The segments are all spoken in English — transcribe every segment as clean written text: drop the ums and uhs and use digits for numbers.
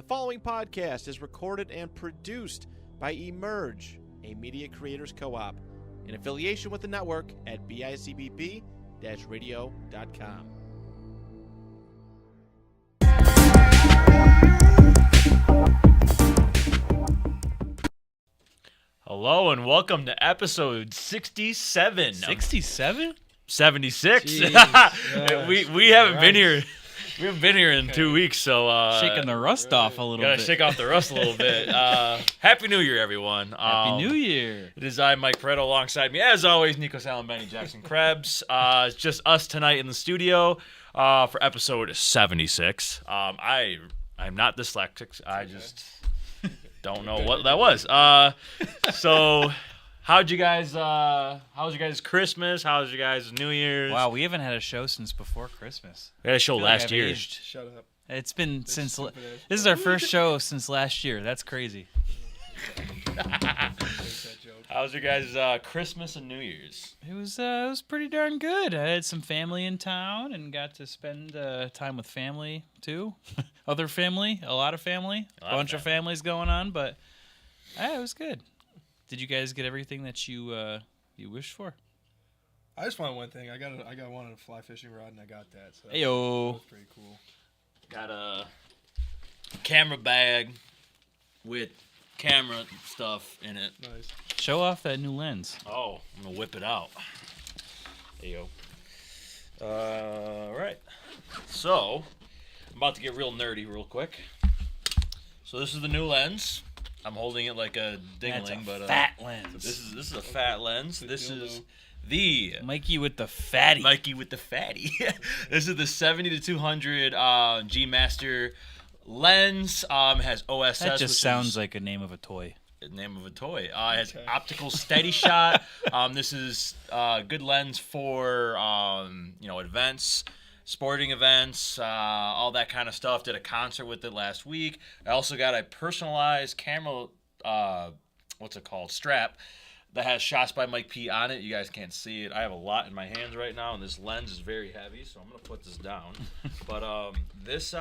following podcast is recorded and produced by Emerge, a media creators co-op, in affiliation with the network at bicbp-radio.com. Hello and welcome to episode 67. 67? 76. Jeez, we haven't been here. We haven't been here in 2 weeks, so shaking the rust off a little gotta bit. shake off the rust a little bit. Happy New Year, everyone. Happy New Year. It is I, Mike Pareto, alongside me, as always, Nico Allen, Benny Jackson Krebs. It's just us tonight in the studio for episode 76. I'm not dyslexic. I just don't know what that was. So how's your guys' Christmas? How's your guys' New Year's? Wow, we haven't had a show since before Christmas. We had a show I feel like last I've year. aged. Shut up. It's been since this is our first show since last year. That's crazy. How's your guys' Christmas and New Year's? It was pretty darn good. I had some family in town and got to spend time with family too. Other family, a lot of family, a bunch of families going on, but it was good. Did you guys get everything that you wished for? I just want one thing. I got one on a fly fishing rod, and I got that. So Ayo. that was pretty cool. Got a camera bag with camera stuff in it. Nice. Show off that new lens. Oh, I'm gonna whip it out. There you go. All right. So, I'm about to get real nerdy real quick. So this is the new lens. I'm holding it like a dingling, That's a but fat lens. this is a fat lens. This dildo. is the Mikey with the fatty. Mikey with the fatty. This is the 70 to 200 G Master lens. Has OSS. That which just is sounds like a name of a toy. the name of a toy. It has optical steady shot. This is a good lens for events, sporting events, all that kind of stuff. Did a concert with it last week. I also got a personalized camera, strap that has Shots by Mike P on it. You guys can't see it. I have a lot in my hands right now, and this lens is very heavy, so I'm gonna put this down. But this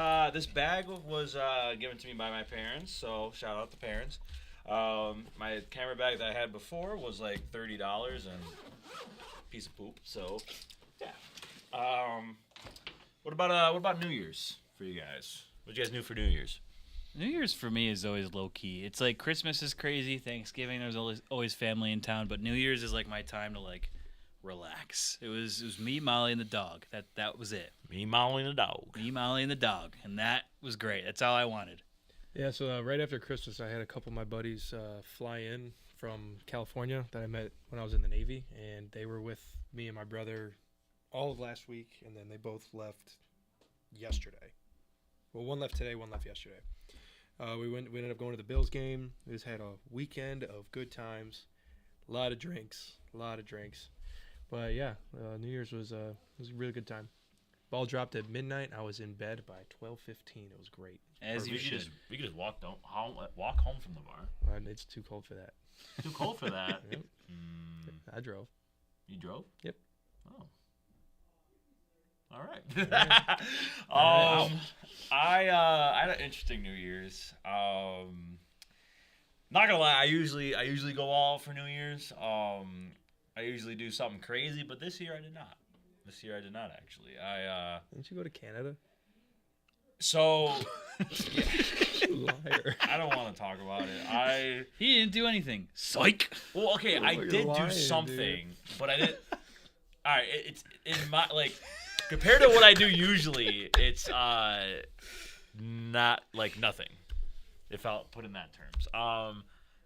bag was given to me by my parents, so shout out to parents. My camera bag that I had before was like $30 and a piece of poop. So yeah. What about New Year's for you guys? What did you guys do for New Year's? New Year's for me is always low key. It's like Christmas is crazy, Thanksgiving there's always family in town, but New Year's is like my time to like relax. It was me, Molly, and the dog. That was it. Me, Molly, and the dog. Me, Molly, and the dog, and that was great. That's all I wanted. Yeah, so right after Christmas, I had a couple of my buddies fly in from California that I met when I was in the Navy, and they were with me and my brother all of last week, and then they both left yesterday. Well, one left today, one left yesterday. We ended up going to the Bills game. We just had a weekend of good times, a lot of drinks. But yeah, New Year's was a really good time. Ball dropped at midnight. I was in bed by 12:15. It was great. As you should. We could just walk home from the bar. It's too cold for that. Too cold for that. Yep. I drove. You drove? Yep. Oh. All right. I had an interesting New Year's. Not gonna lie, I usually go all for New Year's. I usually do something crazy, but this year I did not. Actually. Didn't you go to Canada? So Liar. I don't want to talk about it. He didn't do anything. Psych. Well, okay, I You're did lying, do something, dude. but I didn't. All right, it's in my compared to what I do usually, it's not like nothing. If I'll put in that terms.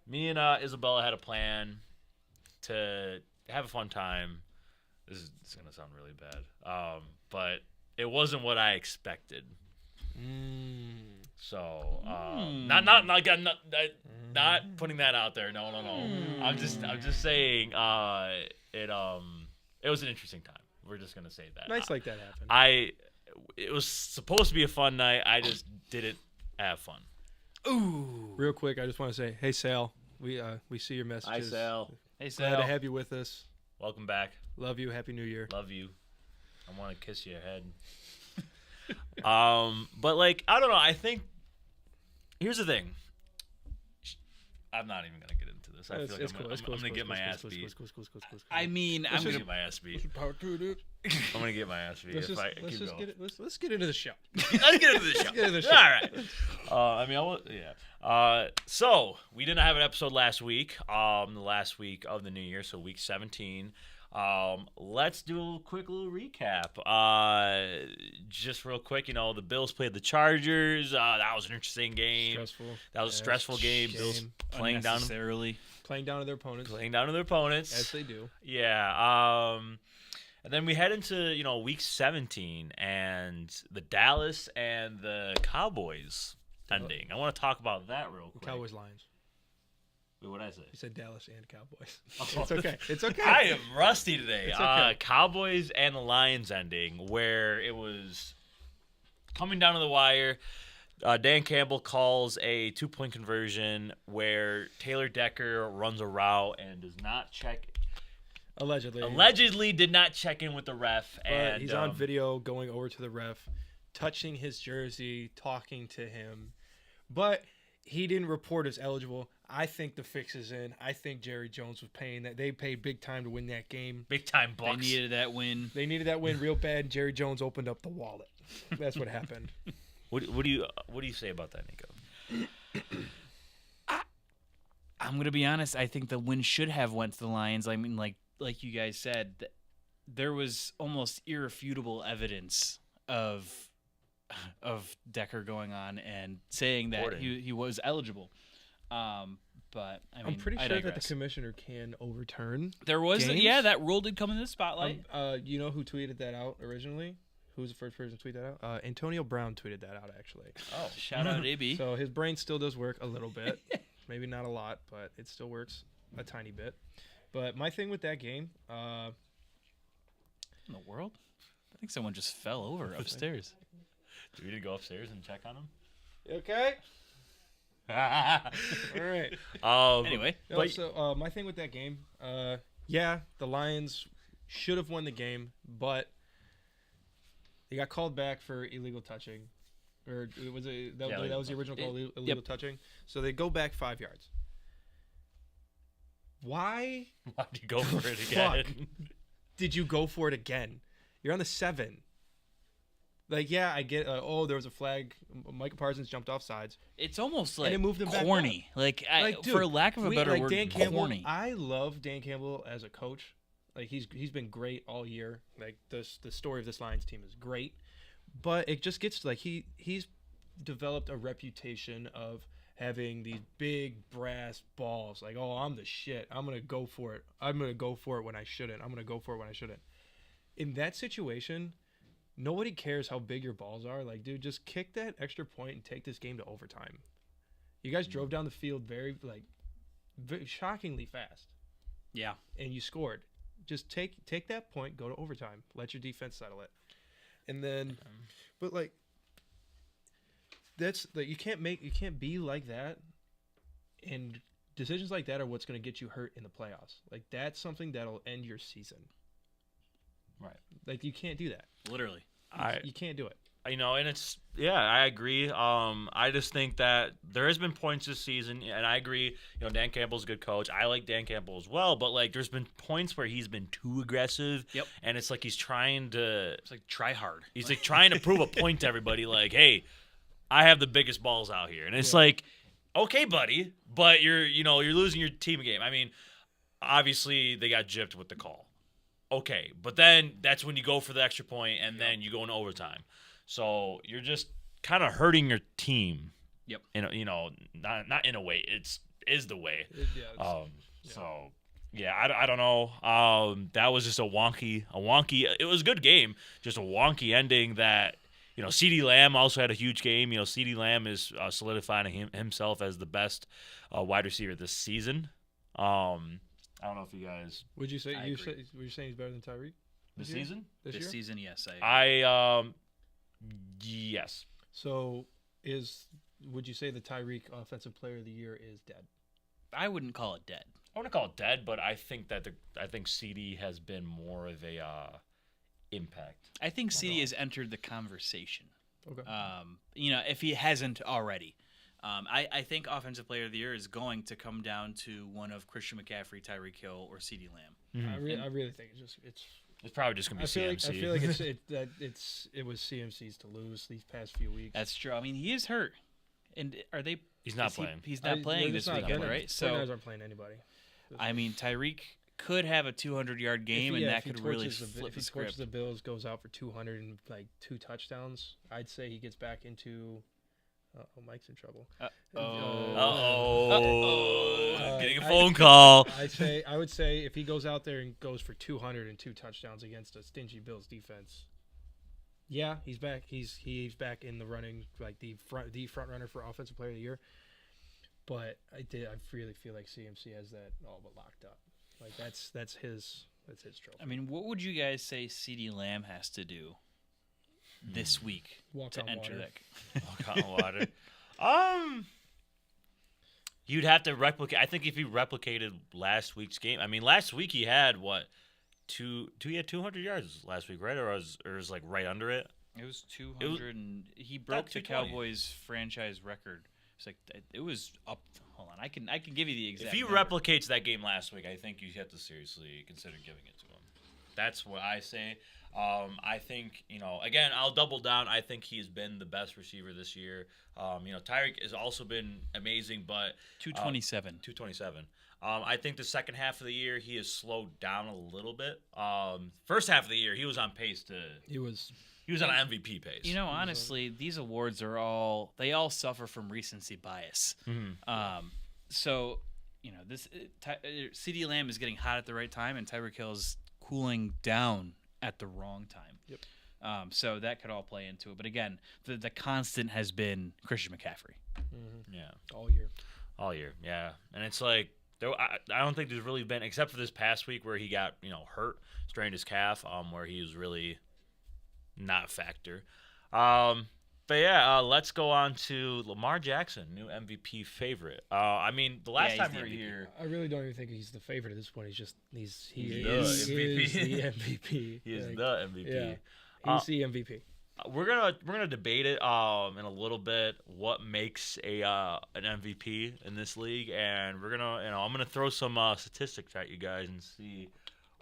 Me and Isabella had a plan to have a fun time. This is gonna sound really bad, but it wasn't what I expected. So not putting that out there. No. I'm just saying it was an interesting time. We're just gonna say that. Nights like that happen. It was supposed to be a fun night. I just didn't have fun. Ooh. Real quick, I just want to say, hey Sal, we see your messages. Hi, Sal. Hey, Glad to Sal. have you with us. Welcome back. Love you. Happy New Year. Love you. I want to kiss your head. But I don't know. I think Here's the thing. I'm not even gonna get into this. I feel like I'm gonna get my ass beat. I mean, I'm gonna get my ass beat. I'm gonna get my ass beat. Let's get into the show. Let's get into the show. All right. So we didn't have an episode last week. The last week of the new year, so week 17. Let's do a quick little recap. Just real quick, the Bills played the Chargers. That was an interesting game. Stressful. That was a stressful game. Bills playing down to their opponents. Playing down to their opponents. As they do. Yeah. And then we head into, week 17 and the Dallas and the Cowboys ending. I want to talk about that real quick. Cowboys-Lions. Wait, what did I say? You said Dallas and Cowboys. It's okay. It's okay. I am rusty today. It's okay. Cowboys and the Lions ending, where it was coming down to the wire. Dan Campbell calls a 2-point conversion where Taylor Decker runs a route and does not check. Allegedly did not check in with the ref. And he's on video going over to the ref, touching his jersey, talking to him. But he didn't report as eligible. I think the fix is in. I think Jerry Jones was paying that. They paid big time to win that game. Big time bucks. They needed that win. They needed that win real bad. Jerry Jones opened up the wallet. That's what happened. What do you say about that, Nico? I'm gonna be honest. I think the win should have went to the Lions. I mean, like you guys said, there was almost irrefutable evidence of Decker going on and saying that he was eligible. But I mean, I'm pretty sure that the commissioner can overturn. There was that rule did come in the spotlight. You know who tweeted that out originally? Who was the first person to tweet that out? Antonio Brown tweeted that out actually. Oh, shout out AB. So his brain still does work a little bit, maybe not a lot, but it still works a tiny bit. But my thing with that game, in the world, I think someone just fell over upstairs. Do we need to go upstairs and check on him? Okay. All right. Anyway, so my thing with that game, the Lions should have won the game, but they got called back for illegal touching, or that was the original call, illegal touching. So they go back 5 yards. Why? Why'd you go for it again? Did you go for it again? You're on the 7. I get. There was a flag. Micah Parsons jumped off sides. It's almost like and it moved him corny. Back dude, for lack of a better word, Dan Campbell, corny. I love Dan Campbell as a coach. He's been great all year. The story of this Lions team is great, but it just gets he's developed a reputation of having these big brass balls. I'm the shit. I'm gonna go for it. I'm gonna go for it when I shouldn't. I'm gonna go for it when I shouldn't. In that situation, nobody cares how big your balls are. Dude, just kick that extra point and take this game to overtime. You guys drove down the field very shockingly fast. Yeah. And you scored. Just take that point, go to overtime. Let your defense settle it. And then that's you can't be like that. And decisions like that are what's going to get you hurt in the playoffs. That's something that'll end your season. Right. You can't do that. Literally. You can't do it. And it's I agree. I just think that there has been points this season, and I agree. Dan Campbell's a good coach. I like Dan Campbell as well, but there's been points where he's been too aggressive. Yep. And it's he's trying to. It's try hard. He's trying to prove a point to everybody. Hey, I have the biggest balls out here, and it's okay, buddy, but you're losing your team a game. I mean, obviously they got gypped with the call. Okay, but then that's when you go for the extra point, and then you go into overtime. So you're just kind of hurting your team. Yep. Not in a way. Is the way. Yeah. I don't know. That was just a wonky. It was a good game. Just a wonky ending that. CeeDee Lamb also had a huge game. CeeDee Lamb is solidifying himself as the best wide receiver this season. I don't know if you guys. Would you say were you saying he's better than Tyreek this season? This season, yes. Yes. So would you say the Tyreek Offensive Player of the Year is dead? I wouldn't call it dead. I wouldn't call it dead, but I think that CD has been more of a impact. I think CD has entered the conversation. Okay. If he hasn't already. I think Offensive Player of the Year is going to come down to one of Christian McCaffrey, Tyreek Hill, or CeeDee Lamb. I really think it's probably just gonna be CMC. I feel like it was CMC's to lose these past few weeks. That's true. I mean, he is hurt, and are they? He's not playing. He's not playing this weekend, right? So 49ers aren't playing anybody. I mean, Tyreek could have a 200-yard game, and that could really flip the script. If he torches the Bills, goes out for 200 and 2 touchdowns, I'd say he gets back into. Mike's in trouble. Getting a phone call. I would say if he goes out there and goes for 200 and 2 touchdowns against a stingy Bills defense, yeah, he's back. He's back in the running, like the front runner for Offensive Player of the Year. But I really feel like CMC has that all but locked up. Like that's his trophy. I mean, what would you guys say CeeDee Lamb has to do this week to enter that? Walk on water. You'd have to replicate. I think if he replicated last week's game. I mean, last week he had what? He had 200 yards last week, right? Or was like right under it. It was 200, and he broke the Cowboys franchise record. It's like it was up. Hold on, I can give you the exact. If he replicates that game last week, I think you have to seriously consider giving it to him. That's what I say. I think, again, I'll double down. I think he's been the best receiver this year. Tyreek has also been amazing, but 227. 227. I think the second half of the year he has slowed down a little bit. First half of the year he was on pace to. He was on an MVP pace. Honestly, these awards are all suffer from recency bias. Mm-hmm. So, this CeeDee Lamb is getting hot at the right time, and Tyreek Hill is cooling down at the wrong time. Yep. So that could all play into it. But again, the constant has been Christian McCaffrey. Mm-hmm. Yeah. All year. Yeah. And it's like I don't think there's really been, except for this past week where he got hurt, strained his calf, where he was really not a factor. But yeah, let's go on to Lamar Jackson, new MVP favorite. I mean, the last time we were here, I really don't even think he's the favorite at this point. He is the MVP. He is the MVP. Yeah, he's the MVP. We're gonna debate it in a little bit. What makes an MVP in this league, and I'm gonna throw some statistics at you guys and see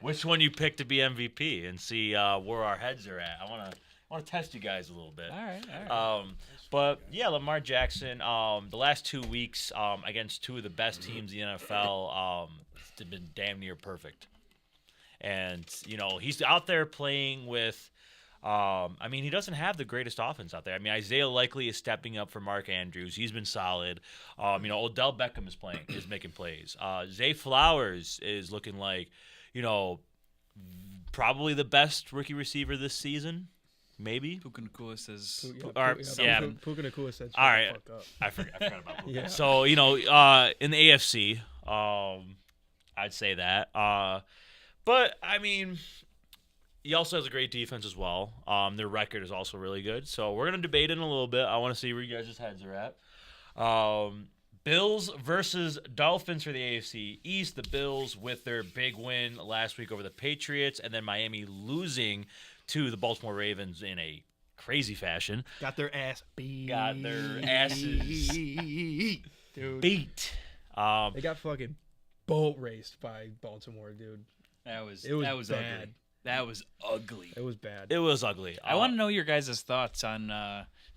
which one you pick to be MVP, and see where our heads are at. I want to test you guys a little bit. All right. But yeah, Lamar Jackson. The last 2 weeks against two of the best teams in the NFL, it's been damn near perfect. And he's out there playing with. He doesn't have the greatest offense out there. I mean, Isaiah Likely is stepping up for Mark Andrews. He's been solid. Odell Beckham is making plays. Zay Flowers is looking like, probably the best rookie receiver this season. Maybe. Puka Nacua says. Puka Nacua said. All right. Fuck up. I forgot about Puka. Yeah. So in the AFC, I'd say that. But I mean. He also has a great defense as well. Their record is also really good. So we're going to debate it in a little bit. I want to see where you guys' heads are at. Bills versus Dolphins for the AFC East. The Bills with their big win last week over the Patriots, and then Miami losing to the Baltimore Ravens in a crazy fashion. Got their ass beat. Got their asses dude. beat. They got fucking boat raced by Baltimore, dude. That was bad. Ugly. That was ugly. It was bad. It was ugly. I want to know your guys' thoughts on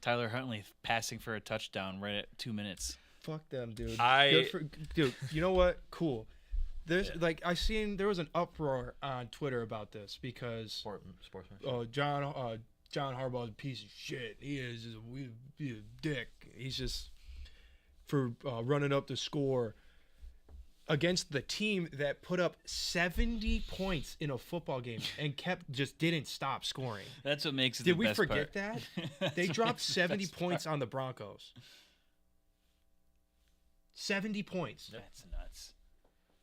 Tyler Huntley passing for a touchdown right at 2 minutes. Fuck them, dude. Dude, you know what? Cool. There's there was an uproar on Twitter about this because sportsman. John Harbaugh's a piece of shit. He is a dick. He's just for running up the score against the team that put up 70 points in a football game and didn't stop scoring. That's what makes it Did the we best forget part. that? They dropped 70 points on the Broncos. 70 points. That's nuts.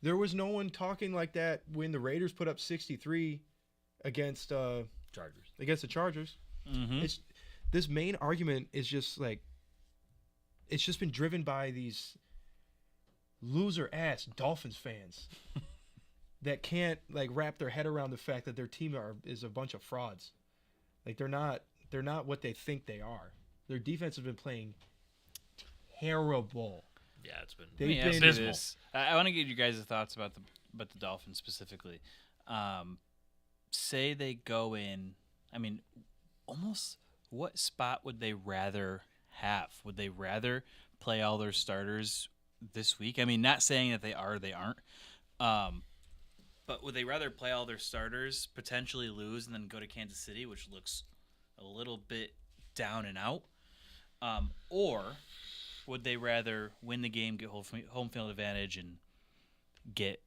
There was no one talking like that when the Raiders put up 63 against the Chargers. Mm-hmm. This main argument is just like it's just been driven by these loser ass Dolphins fans that can't wrap their head around the fact that their team is a bunch of frauds. Like they're not what they think they are. Their defense has been playing terrible. Yeah, it's been Let me They've ask you been abysmal. this. I want to get you guys' thoughts about the Dolphins specifically. Say they go in. I mean, almost what spot would they rather have? Would they rather play all their starters this week? I mean, not saying that they are or they aren't. But would they rather play all their starters, potentially lose, and then go to Kansas City, which looks a little bit down and out? Or would they rather win the game, get home field advantage, and get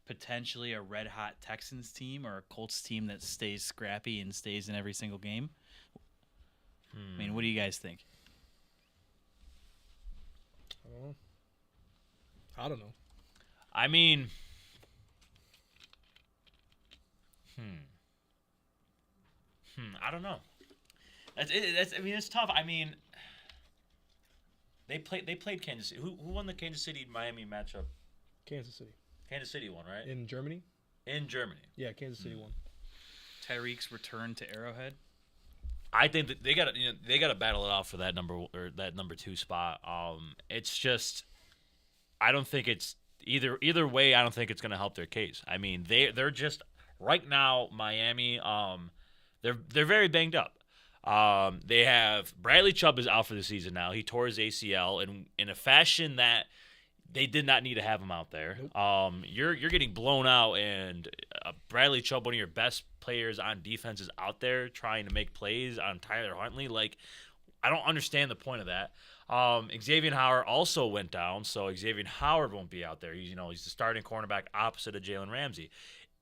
potentially a red-hot Texans team or a Colts team that stays scrappy and stays in every single game? I mean, what do you guys think? I don't know. I mean, I don't know. I mean, it's tough. I mean, they played Kansas City. Who won the Kansas City Miami matchup? Kansas City. Kansas City won, right? In Germany? In Germany. Yeah, Kansas City won. Tyreek's return to Arrowhead? I think that they got to battle it out for that number 2 spot. It's just, I don't think it's either way. I don't think it's going to help their case. I mean, they're just right now Miami. They're very banged up. They have Bradley Chubb is out for the season now. He tore his ACL in a fashion that they did not need to have him out there. Nope. You're getting blown out, and Bradley Chubb, one of your best players on defense, is out there trying to make plays on Tyler Huntley. Like, I don't understand the point of that. Xavier Howard also went down, so Xavier Howard won't be out there. He's the starting cornerback opposite of Jalen Ramsey.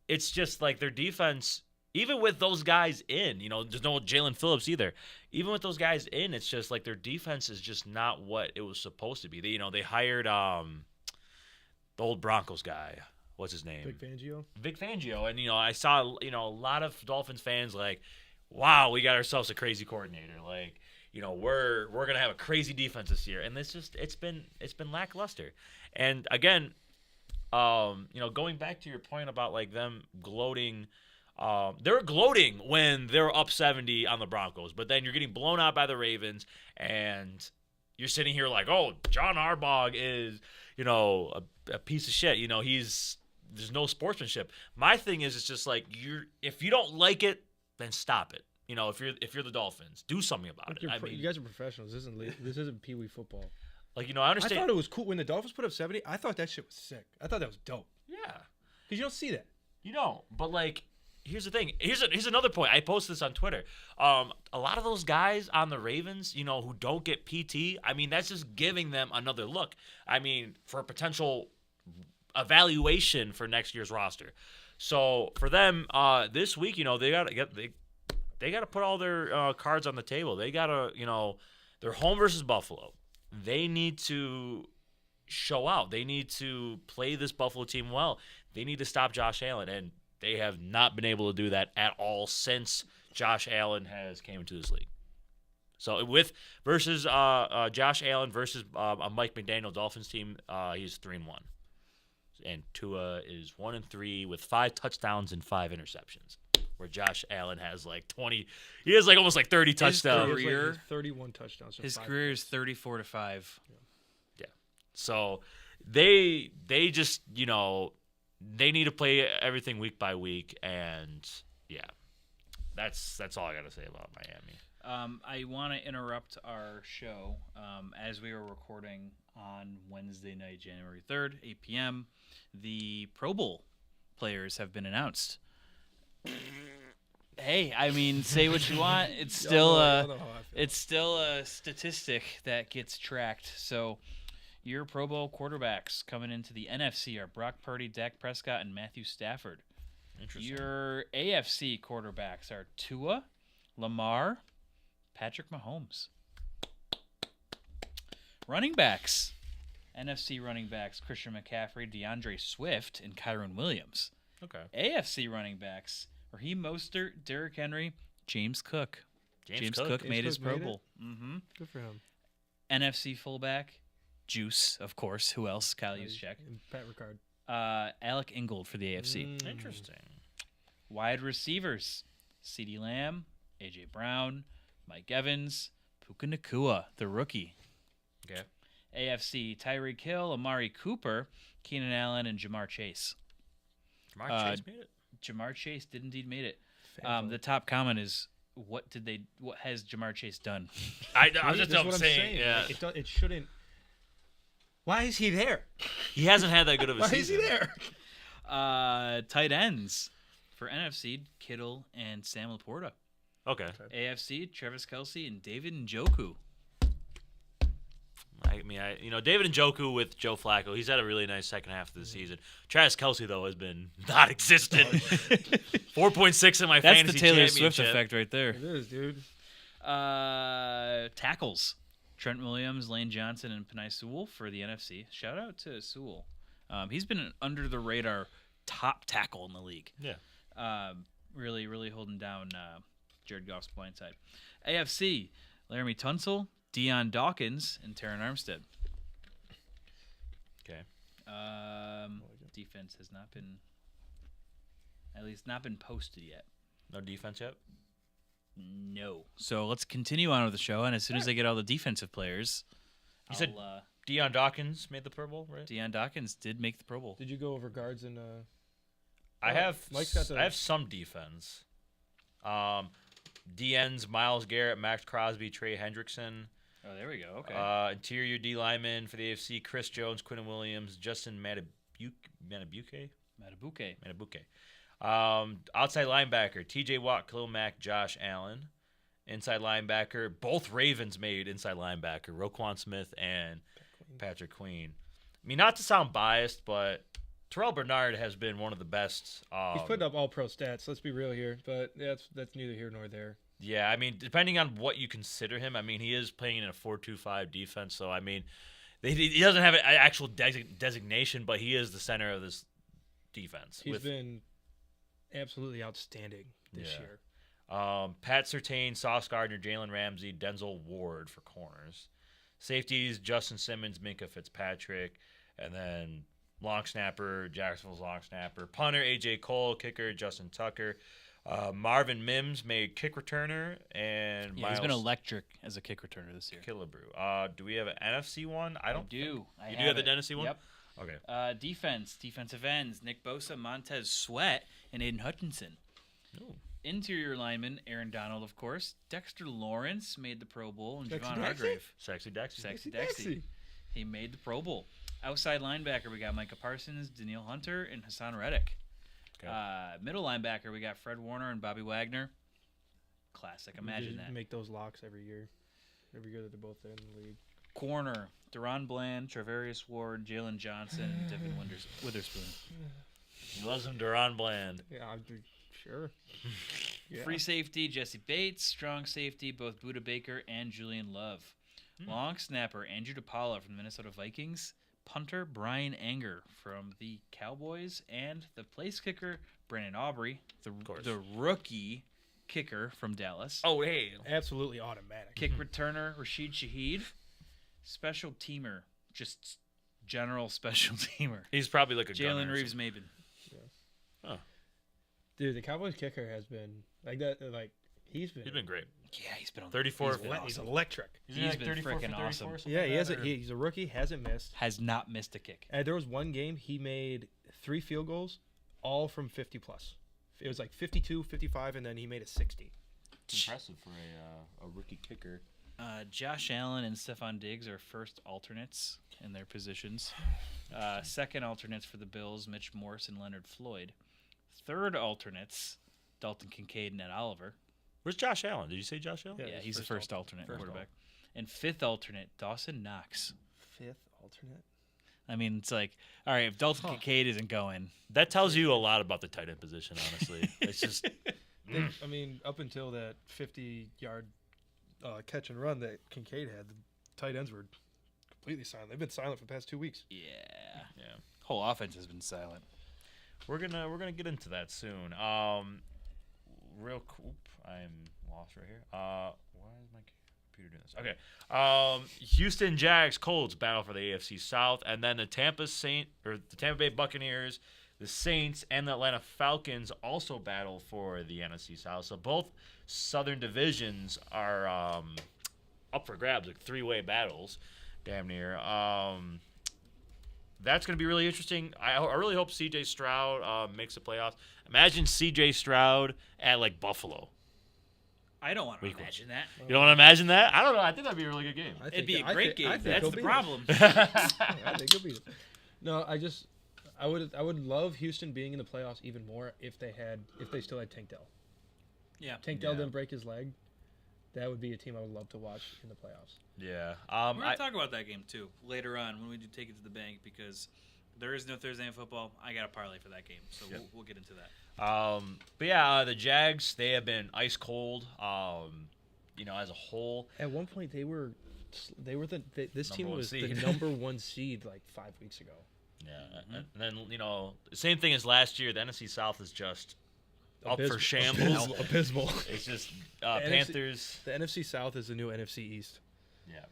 It's just like their defense. Even with those guys in, there's no Jalen Phillips either. Even with those guys in, it's just like their defense is just not what it was supposed to be. They hired the old Broncos guy. What's his name? Vic Fangio. And, I saw, a lot of Dolphins fans like, wow, we got ourselves a crazy coordinator. Like, we're going to have a crazy defense this year. And it's been lackluster. And again, going back to your point about like them gloating, they were gloating when they were up 70 on the Broncos, but then you're getting blown out by the Ravens, and you're sitting here like, oh, John Harbaugh is, a piece of shit. There's no sportsmanship. My thing is, it's just like if you don't like it, then stop it. If you're the Dolphins, do something about it. You guys are professionals. This isn't Pee Wee football. Like, I understand. I thought it was cool when the Dolphins put up 70. I thought that shit was sick. I thought that was dope. Yeah, because you don't see that. But like. Here's the thing. Here's another point. I posted this on Twitter. A lot of those guys on the Ravens, who don't get PT, I mean, that's just giving them another look. I mean, for a potential evaluation for next year's roster. So for them, this week, they gotta put all their cards on the table. They gotta, they're home versus Buffalo. They need to show out. They need to play this Buffalo team well. They need to stop Josh Allen, and they have not been able to do that at all since Josh Allen has came into this league. So versus Josh Allen versus a Mike McDaniel Dolphins team, he's 3-1, and Tua is 1-3 with 5 touchdowns and 5 interceptions. Where Josh Allen has like 20, he has like almost like 30 touchdowns. His career, 31 touchdowns. His career is 34-5. Yeah. So they just they need to play everything week by week, and yeah, that's all I got to say about Miami. I want to interrupt our show as we were recording on Wednesday night, January 3rd, 8 p.m. The Pro Bowl players have been announced. Hey, I mean, say what you want. It's still a statistic that gets tracked. So your Pro Bowl quarterbacks coming into the NFC are Brock Purdy, Dak Prescott, and Matthew Stafford. Interesting. Your AFC quarterbacks are Tua, Lamar, Patrick Mahomes. Running backs. NFC running backs, Christian McCaffrey, DeAndre Swift, and Kyron Williams. Okay. AFC running backs, Raheem Mostert, Derrick Henry, James Cook. James Cook made his Pro Bowl. Mm-hmm. Good for him. NFC fullback, Juice, of course. Who else? Kyle Juszczyk. And Pat Ricard. Alec Ingold for the AFC. Interesting. Wide receivers, CeeDee Lamb, A.J. Brown, Mike Evans, Puka Nacua, the rookie. Okay. AFC, Tyreek Hill, Amari Cooper, Keenan Allen, and Jamar Chase. Jamar Chase made it. Jamar Chase did indeed made it. Fan The top comment is, what has Jamar Chase done? I vote. was just That's what I'm saying. Yeah. Like, it shouldn't. Why is he there? He hasn't had that good of a Why season. is he there? Tight ends for NFC, Kittle and Sam Laporta. Okay. AFC, Travis Kelce and David Njoku. David Njoku with Joe Flacco, he's had a really nice second half of the season. Travis Kelce, though, has been non-existent. 4.6 in my That's fantasy the Taylor championship. Swift effect right there. It is, dude. Tackles, Trent Williams, Lane Johnson, and Penei Sewell for the NFC. Shout out to Sewell. He's been an under-the-radar top tackle in the league. Yeah. Really, really holding down Jared Goff's blind side. AFC, Laramie Tunsil, Deion Dawkins, and Terran Armstead. Okay. Defense has not been posted yet. No defense yet? No. So let's continue on with the show, and as soon as I get all the defensive players, You said Deion Dawkins made the Pro Bowl, right? Deion Dawkins did make the Pro Bowl. Did you go over guards and? I have Mike's got the- I have some defense. DNs, Myles Garrett, Max Crosby, Trey Hendrickson. Oh, there we go. Okay. Interior D lineman for the AFC, Chris Jones, Quinton Williams, Justin Matabuke. Outside linebacker, TJ Watt, Khalil Mack, Josh Allen. Inside linebacker, both Ravens made inside linebacker, Roquan Smith and Patrick Queen. I mean, not to sound biased, but Terrell Bernard has been one of the best. He's putting up all pro stats. Let's be real here, but that's neither here nor there. Yeah, I mean, depending on what you consider him, I mean, he is playing in a 4-2-5 defense, so I mean, he doesn't have an actual designation, but he is the center of this defense. He's been absolutely outstanding this year. Pat Surtain, Sauce Gardner, Jalen Ramsey, Denzel Ward for corners. Safeties, Justin Simmons, Minka Fitzpatrick, and then long snapper, Jacksonville's long snapper. Punter, A.J. Cole. Kicker, Justin Tucker. Marvin Mims made kick returner, and Yeah, Miles he's been electric as a kick returner this year. Killebrew. Do we have an NFC one? I do. You do have the NFC one? Yep. Okay. Defensive ends, Nick Bosa, Montez Sweat, and Aiden Hutchinson. Ooh. Interior lineman, Aaron Donald, of course. Dexter Lawrence made the Pro Bowl, and Sexy Javon Dexy? Hargrave. Sexy Dexy. Sexy Dexy. Dexy. He made the Pro Bowl. Outside linebacker, we got Micah Parsons, Daniil Hunter, and Hassan Reddick. Okay. Middle linebacker, we got Fred Warner and Bobby Wagner. Classic. Imagine that. Make those locks every year. Every year that they're both in the league. Corner, Deron Bland, Travarius Ward, Jalen Johnson, and Devin Witherspoon. He loves him, Deron Bland. Yeah, I'm sure. Yeah. Free safety, Jesse Bates. Strong safety, both Buda Baker and Julian Love. Long snapper, Andrew DePaula from the Minnesota Vikings. Punter, Brian Anger from the Cowboys. And the place kicker, Brandon Aubrey, the rookie kicker from Dallas. Oh, hey. Absolutely automatic. Kick returner, Rashid Shaheed. Special teamer, just general special teamer. He's probably like a Jalen gunner or Reeves something. Maben. Oh. Dude, the Cowboys kicker has been like that. Like he's been great. Yeah, he's been on 34. He's electric. He's been freaking awesome. Yeah, he's a rookie. Hasn't missed. Has not missed a kick. And there was one game he made 3 field goals, all from 50 plus. It was like 52, 55, and then he made a 60. It's impressive for a rookie kicker. Josh Allen and Stephon Diggs are first alternates in their positions. Second alternates for the Bills, Mitch Morse and Leonard Floyd. Third alternates, Dalton Kincaid and Ed Oliver. Where's Josh Allen? Did you say Josh Allen? Yeah, he's the first alternate quarterback. And fifth alternate, Dawson Knox. Fifth alternate? I mean, it's like, all right, if Dalton Kincaid isn't going. That tells you a lot about the tight end position, honestly. It's just. I mean, up until that 50-yard catch and run that Kincaid had, the tight ends were completely silent. They've been silent for the past 2 weeks. Yeah. Yeah. Whole offense has been silent. We're gonna get into that soon. Real quick, I'm lost right here. Why is my computer doing this? Okay. Houston Jags Colts battle for the AFC South, and then the Tampa Bay Buccaneers, the Saints, and the Atlanta Falcons also battle for the NFC South. So both Southern divisions are up for grabs, like 3-way battles. damn near. That's going to be really interesting. I really hope C.J. Stroud makes the playoffs. Imagine C.J. Stroud at, like, Buffalo. I don't want to imagine that. You don't want to imagine that? I don't know. I think that'd be a really good game. It'd be a great game. That's the problem. I think it'll be. No, I would love Houston being in the playoffs even more if they still had Tank Dell. Yeah. Tank Dell didn't break his leg. That would be a team I would love to watch in the playoffs. Yeah. We're going to talk about that game, too, later on when we do Take It to the Bank, because there is no Thursday Night Football. I got a parlay for that game, so we'll get into that. But yeah, the Jags, they have been ice cold, as a whole. At one point, this team was the number 1 seed like 5 weeks ago. Yeah. And then, same thing as last year. The NFC South is just up for shambles. Abysmal. It's just Panthers. The NFC South is the new NFC East. Yeah.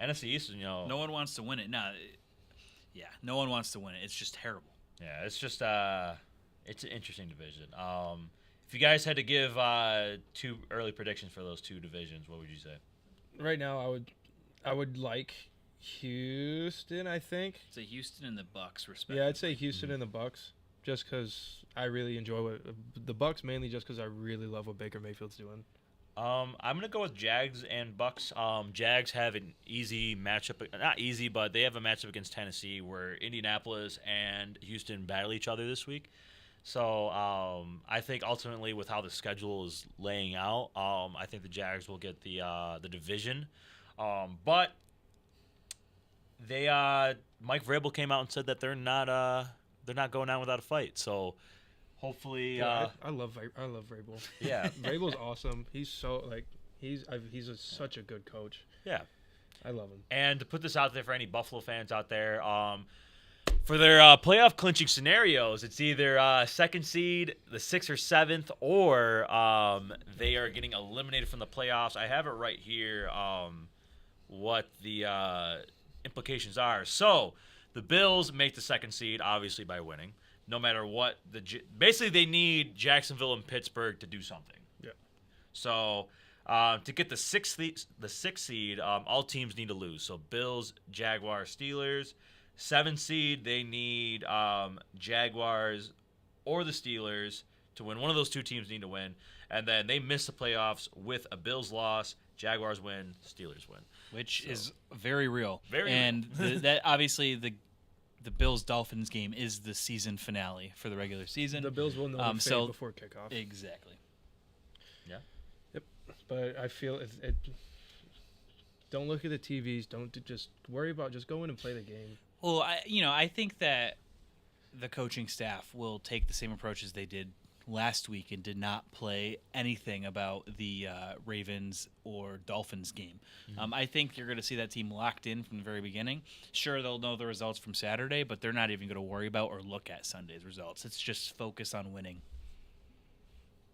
NFC East, No one wants to win it. No one wants to win it. It's just terrible. Yeah, it's just it's an interesting division. If you guys had to give 2 early predictions for those 2 divisions, what would you say? Right now, I would like Houston, I think. Say Houston and the Bucks, respectively. Yeah, I'd say Houston and the Bucks, just because I really enjoy the Bucks, mainly just because I really love what Baker Mayfield's doing. I'm gonna go with Jags and Bucks. Jags have an easy matchup, not easy, but they have a matchup against Tennessee, where Indianapolis and Houston battle each other this week. So I think ultimately, with how the schedule is laying out, I think the Jags will get the division. But they Mike Vrabel came out and said that they're not going out without a fight. So hopefully, yeah, I love Vrabel. Yeah, Vrabel's awesome. He's so such a good coach. Yeah, I love him. And to put this out there for any Buffalo fans out there, for their playoff clinching scenarios, it's either second seed, the 6th or 7th, or they are getting eliminated from the playoffs. I have it right here. What the implications are. So the Bills make the 2nd seed, obviously, by winning. No matter what, basically they need Jacksonville and Pittsburgh to do something. Yeah. So to get the 6th seed, all teams need to lose. So Bills, Jaguars, Steelers. 7th seed, they need Jaguars or the Steelers to win. One of those 2 teams need to win. And then they miss the playoffs with a Bills loss. Jaguars win, Steelers win. Which is very real. Very real. That obviously the Bills-Dolphins game is the season finale for the regular season. The Bills will know their fate before kickoff. Exactly. Yeah. Yep. But I feel don't look at the TVs. Don't just worry about just go in and play the game. Well, I think that the coaching staff will take the same approach as they did last week and did not play anything about the Ravens or Dolphins game. Mm-hmm. I think you're going to see that team locked in from the very beginning. Sure, they'll know the results from Saturday, but they're not even going to worry about or look at Sunday's results. It's just focus on winning.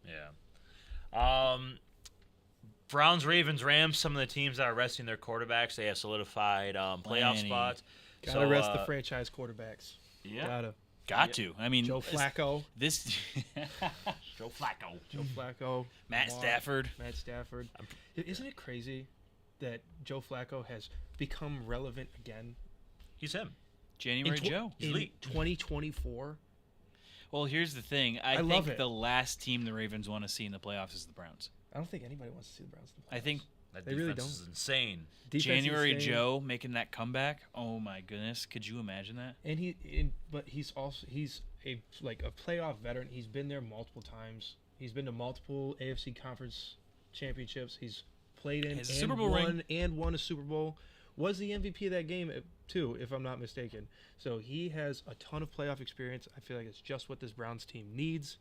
Yeah. Browns, Ravens, Rams, some of the teams that are resting their quarterbacks, they have solidified playoff spots. Gotta rest the franchise quarterbacks. Yeah. Got to. I mean, Joe Flacco. Joe Flacco. Joe Flacco. Matt Stafford. Isn't it crazy that Joe Flacco has become relevant again? He's him. January Joe. He's elite. 2024. Well, here's the thing. I love think it. the last team the Ravens want to see in the playoffs is the Browns. I don't think anybody wants to see the Browns in the playoffs. I think That They really defense don't. is insane. January Joe making that comeback. Oh my goodness, could you imagine that? And but he's a playoff veteran. He's been there multiple times. He's been to multiple AFC conference championships. He's played in Has a Super Bowl ring. won a Super Bowl. Was the MVP of that game too, if I'm not mistaken. So he has a ton of playoff experience. I feel like it's just what this Browns team needs.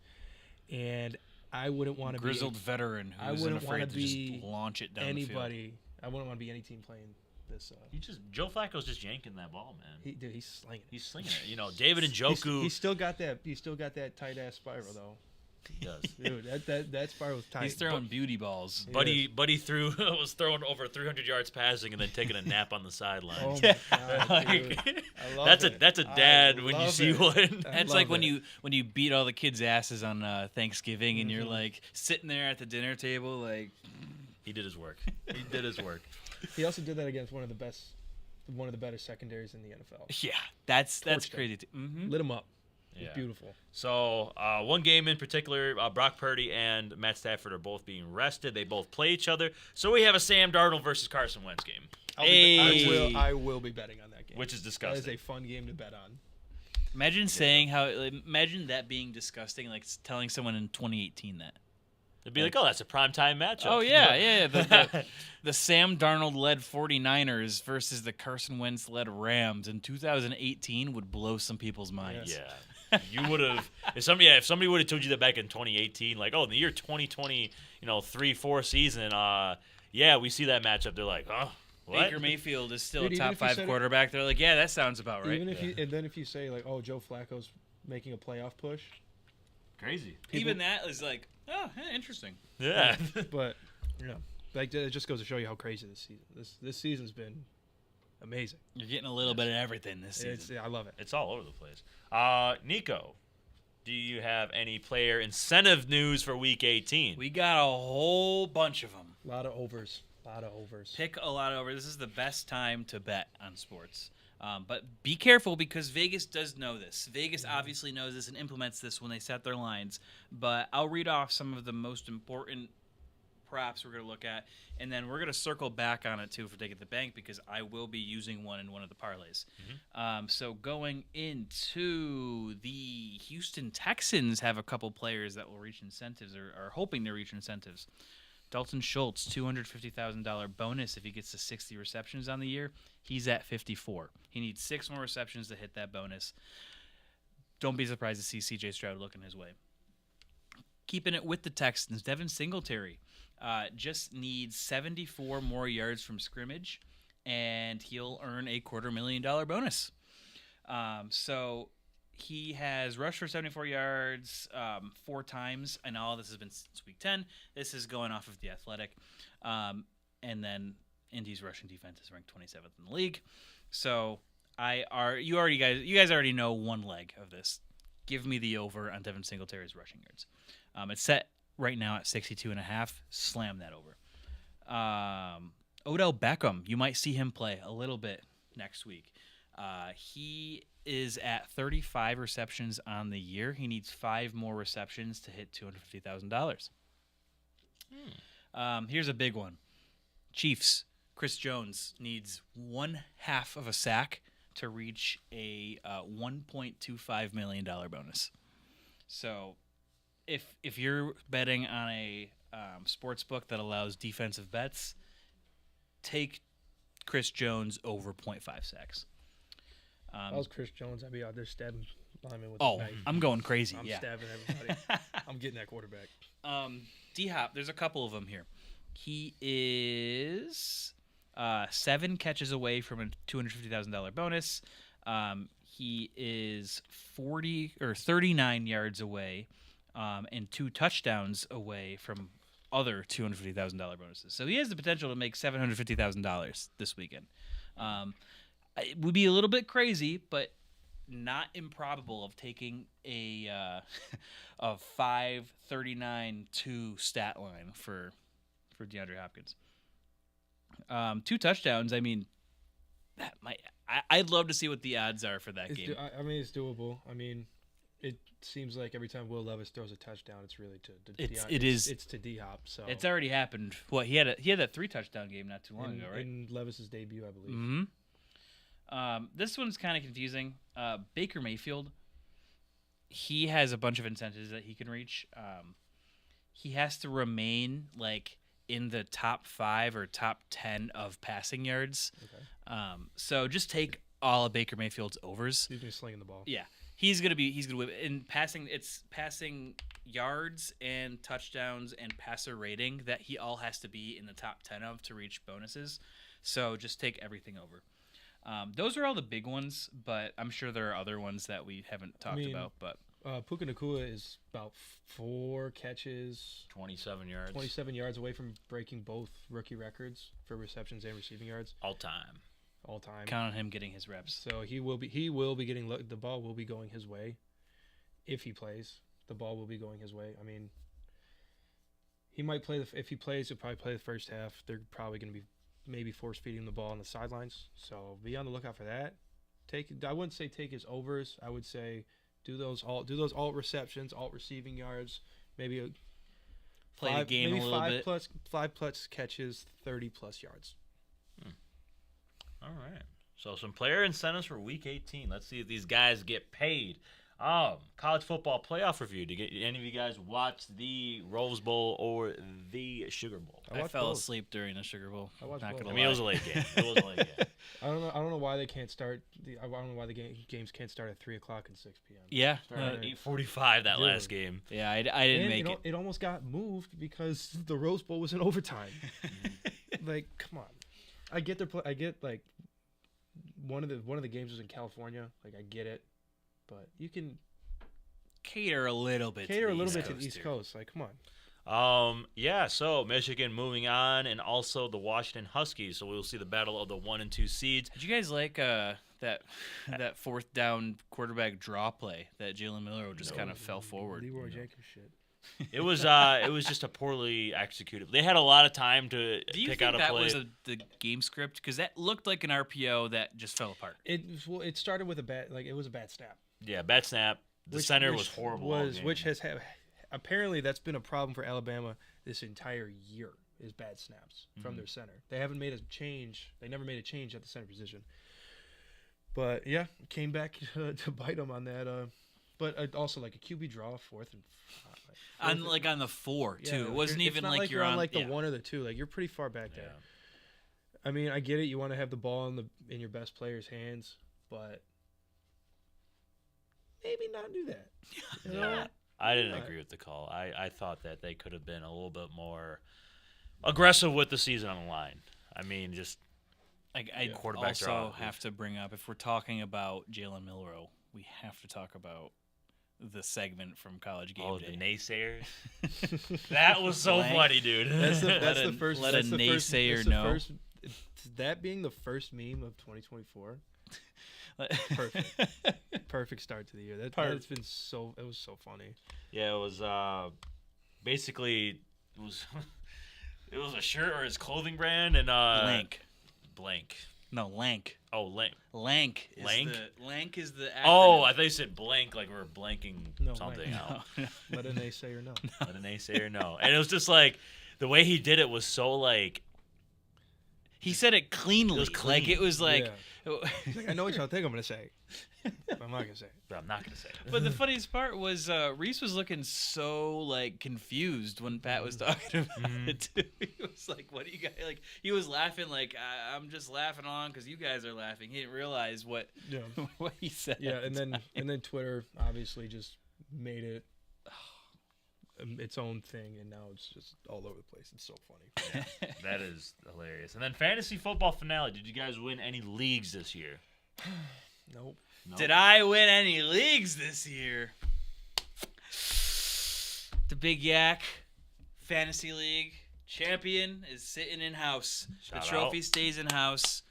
And I wouldn't want to be grizzled veteran who's afraid to just launch it down the field. anybody. I wouldn't want to be any team playing this. Joe Flacco's just yanking that ball, man. He's slinging it. He's slinging it. You know, David Njoku. He's still got that. He's still got that tight ass spiral though. He does. Dude, that spiral's tight. He's throwing beauty balls. Buddy was throwing over 300 yards passing and then taking a nap on the sideline. Oh my God, dude. I love it. That's a dad when you see one. That's like when you beat all the kids' asses on Thanksgiving and you're like sitting there at the dinner table like he did his work. He did his work. He also did that against one of the best one of the better secondaries in the NFL. Yeah, that's Torched crazy. Mm-hmm. Lit him up. Yeah. It's beautiful. So one game in particular, Brock Purdy and Matt Stafford are both being rested. They both play each other. So we have a Sam Darnold versus Carson Wentz game, I will be betting on that game. which is That disgusting. is a fun game to bet on. Imagine imagine that being disgusting, like telling someone in 2018 that. It'd be like, oh, that's a primetime matchup. Oh, yeah. The Sam Darnold-led 49ers versus the Carson Wentz-led Rams in 2018 would blow some people's minds. Yeah. You would have if somebody would have told you that back in 2018, like, oh, in the year 2020, 3-4 season, we see that matchup. They're like, oh, what? Baker Mayfield is still Dude, a even top if you 5 said it- quarterback. They're like, yeah, that sounds about right. Even if you say like, oh, Joe Flacco's making a playoff push, Crazy. Even that is like, oh, interesting. Yeah. but like it just goes to show you how crazy this season. This season's been amazing. You're getting a little bit of everything this season. I love it. It's all over the place. Nico, do you have any player incentive news for Week 18? We got a whole bunch of them. A lot of overs. Pick a lot over. This is the best time to bet on sports. But be careful because Vegas does know this. Vegas obviously knows this and implements this when they set their lines. But I'll read off some of the most important props we're going to look at, and then we're going to circle back on it too for Take It to the Bank because I will be using one in one of the parlays. So going into the Houston Texans have a couple players that will reach incentives or are hoping to reach incentives. Dalton Schultz, $250,000 bonus if he gets to 60 receptions on the year. He's at 54. He needs 6 more receptions to hit that bonus. Don't be surprised to see C.J. Stroud looking his way. Keeping it with the Texans, Devin Singletary just needs 74 more yards from scrimmage, and he'll earn a $250,000 bonus. So he has rushed for 74 yards 4 times, and all this has been since Week 10. This is going off of The Athletic. And then Indy's rushing defense is ranked 27th in the league. So you guys already know one leg of this. Give me the over on Devin Singletary's rushing yards. It's set right now at 62.5. Slam that over. Odell Beckham, you might see him play a little bit next week. He is at 35 receptions on the year. He needs 5 more receptions to hit $250,000. Here's a big one. Chiefs, Chris Jones needs 1/2 of a sack to reach a $1.25 million bonus. So if you're betting on a sports book that allows defensive bets, take Chris Jones over 0.5 sacks. If I was Chris Jones, I'd be out there stabbing linemen with a knife. I'm going crazy. I'm yeah. stabbing everybody. I'm getting that quarterback. D-Hop, there's a couple of them here. He is 7 catches away from a $250,000 bonus. He is 39 yards away and 2 touchdowns away from other $250,000 bonuses. So he has the potential to make $750,000 this weekend. It would be a little bit crazy, but not improbable of taking a 5.39.2 stat line for DeAndre Hopkins. 2 touchdowns. I mean, that might. I'd love to see what the odds are for that game. It's doable. I mean, it seems like every time Will Levis throws a touchdown, it's really to It's to D-Hop. So it's already happened. What he had that 3 touchdown game not too long ago, right? In Levis's debut, I believe. Mm-hmm. This one's kind of confusing. Baker Mayfield, he has a bunch of incentives that he can reach. He has to remain like in the top 5 or top 10 of passing yards. Okay. So just take all of Baker Mayfield's overs. He's been slinging the ball. Yeah, he's gonna whip in passing. It's passing yards and touchdowns and passer rating that he all has to be in the top 10 of to reach bonuses. So just take everything over. Those are all the big ones, but I'm sure there are other ones that we haven't talked about. But Puka Nacua is about 4 catches, 27 yards. 27 yards away from breaking both rookie records for receptions and receiving yards All time. count on him getting his reps. So he will be getting the ball will be going his way. If he plays, the ball will be going his way. I mean, he might play if he plays, he'll probably play the first half. They're probably going to be maybe force feeding the ball on the sidelines. So be on the lookout for that. I wouldn't say take his overs. I would say do those alt receptions, alt receiving yards, maybe Play the game a little bit. 5+ catches, 30+ yards. All right. So some player incentives for Week 18. Let's see if these guys get paid. College football playoff review. Did any of you guys watch the Rose Bowl or the Sugar Bowl? I fell asleep during the Sugar Bowl. I watched both. I mean, it was a late game. I don't know why they can't start. I don't know why the games can't start at 3 o'clock and 6 p.m. Yeah. Started at 8:45 that last game. Yeah, I didn't make it. It almost got moved because the Rose Bowl was in overtime. Like, come on. I get like one of the games was in California. Like, I get it, but you can cater a little bit. To the East Coast. Like, come on. So Michigan moving on, and also the Washington Huskies. So we'll see the battle of the 1 and 2 seeds. Did you guys like that fourth down quarterback draw play that Jalen Miller just kind of fell forward? Leroy Jenkins shit. It was just a poorly executed. They had a lot of time to pick out a play. Do you think that was the game script? Because that looked like an RPO that just fell apart. It started with it was a bad snap. Yeah, bad snap. The center was horrible. Which has apparently that's been a problem for Alabama this entire year is bad snaps from their center. They haven't made a change. They never made a change at the center position. But yeah, came back to bite them on that. But also like a QB draw, 4th and 5. On the 4 too. Yeah, it wasn't even not like you're on the 1 or the 2. Like you're pretty far back there. I mean, I get it. You want to have the ball in your best player's hands, but maybe not do that. You know? I didn't agree with the call. I thought that they could have been a little bit more aggressive with the season on the line. I mean, just quarterback also draw. Have to bring up, if we're talking about Jalen Milroe, we have to talk about the segment from College Game Day. The naysayers. That was so funny, dude. That's the first. Let a naysayer know. That being the first meme of 2024. Perfect start to the year. It was so funny. Yeah, it was basically it was a shirt or his clothing brand and blank. No, Lank. Oh, Lank. Lank. Lank is the acronym. Oh, I thought you said blank like we were blanking something out. No. Let a naysayer know. Let a naysayer know. And it was just like the way he did it was so like he said it cleanly. It was clean. Like it was like He's like, I know what y'all think I'm gonna say. But I'm not gonna say it. But I'm not gonna say it. But the funniest part was Reese was looking so like confused when Pat was talking about it too. He was like, "What do you guys like?" He was laughing like, "I'm just laughing along because you guys are laughing." He didn't realize what he said. Yeah, and then Twitter obviously just made it its own thing, and now it's just all over the place. It's so funny. Yeah, that is hilarious. And then fantasy football finale. Did you guys win any leagues this year? Nope. Did I win any leagues this year? The Big YAC Fantasy League champion is sitting in house. The trophy stays in house.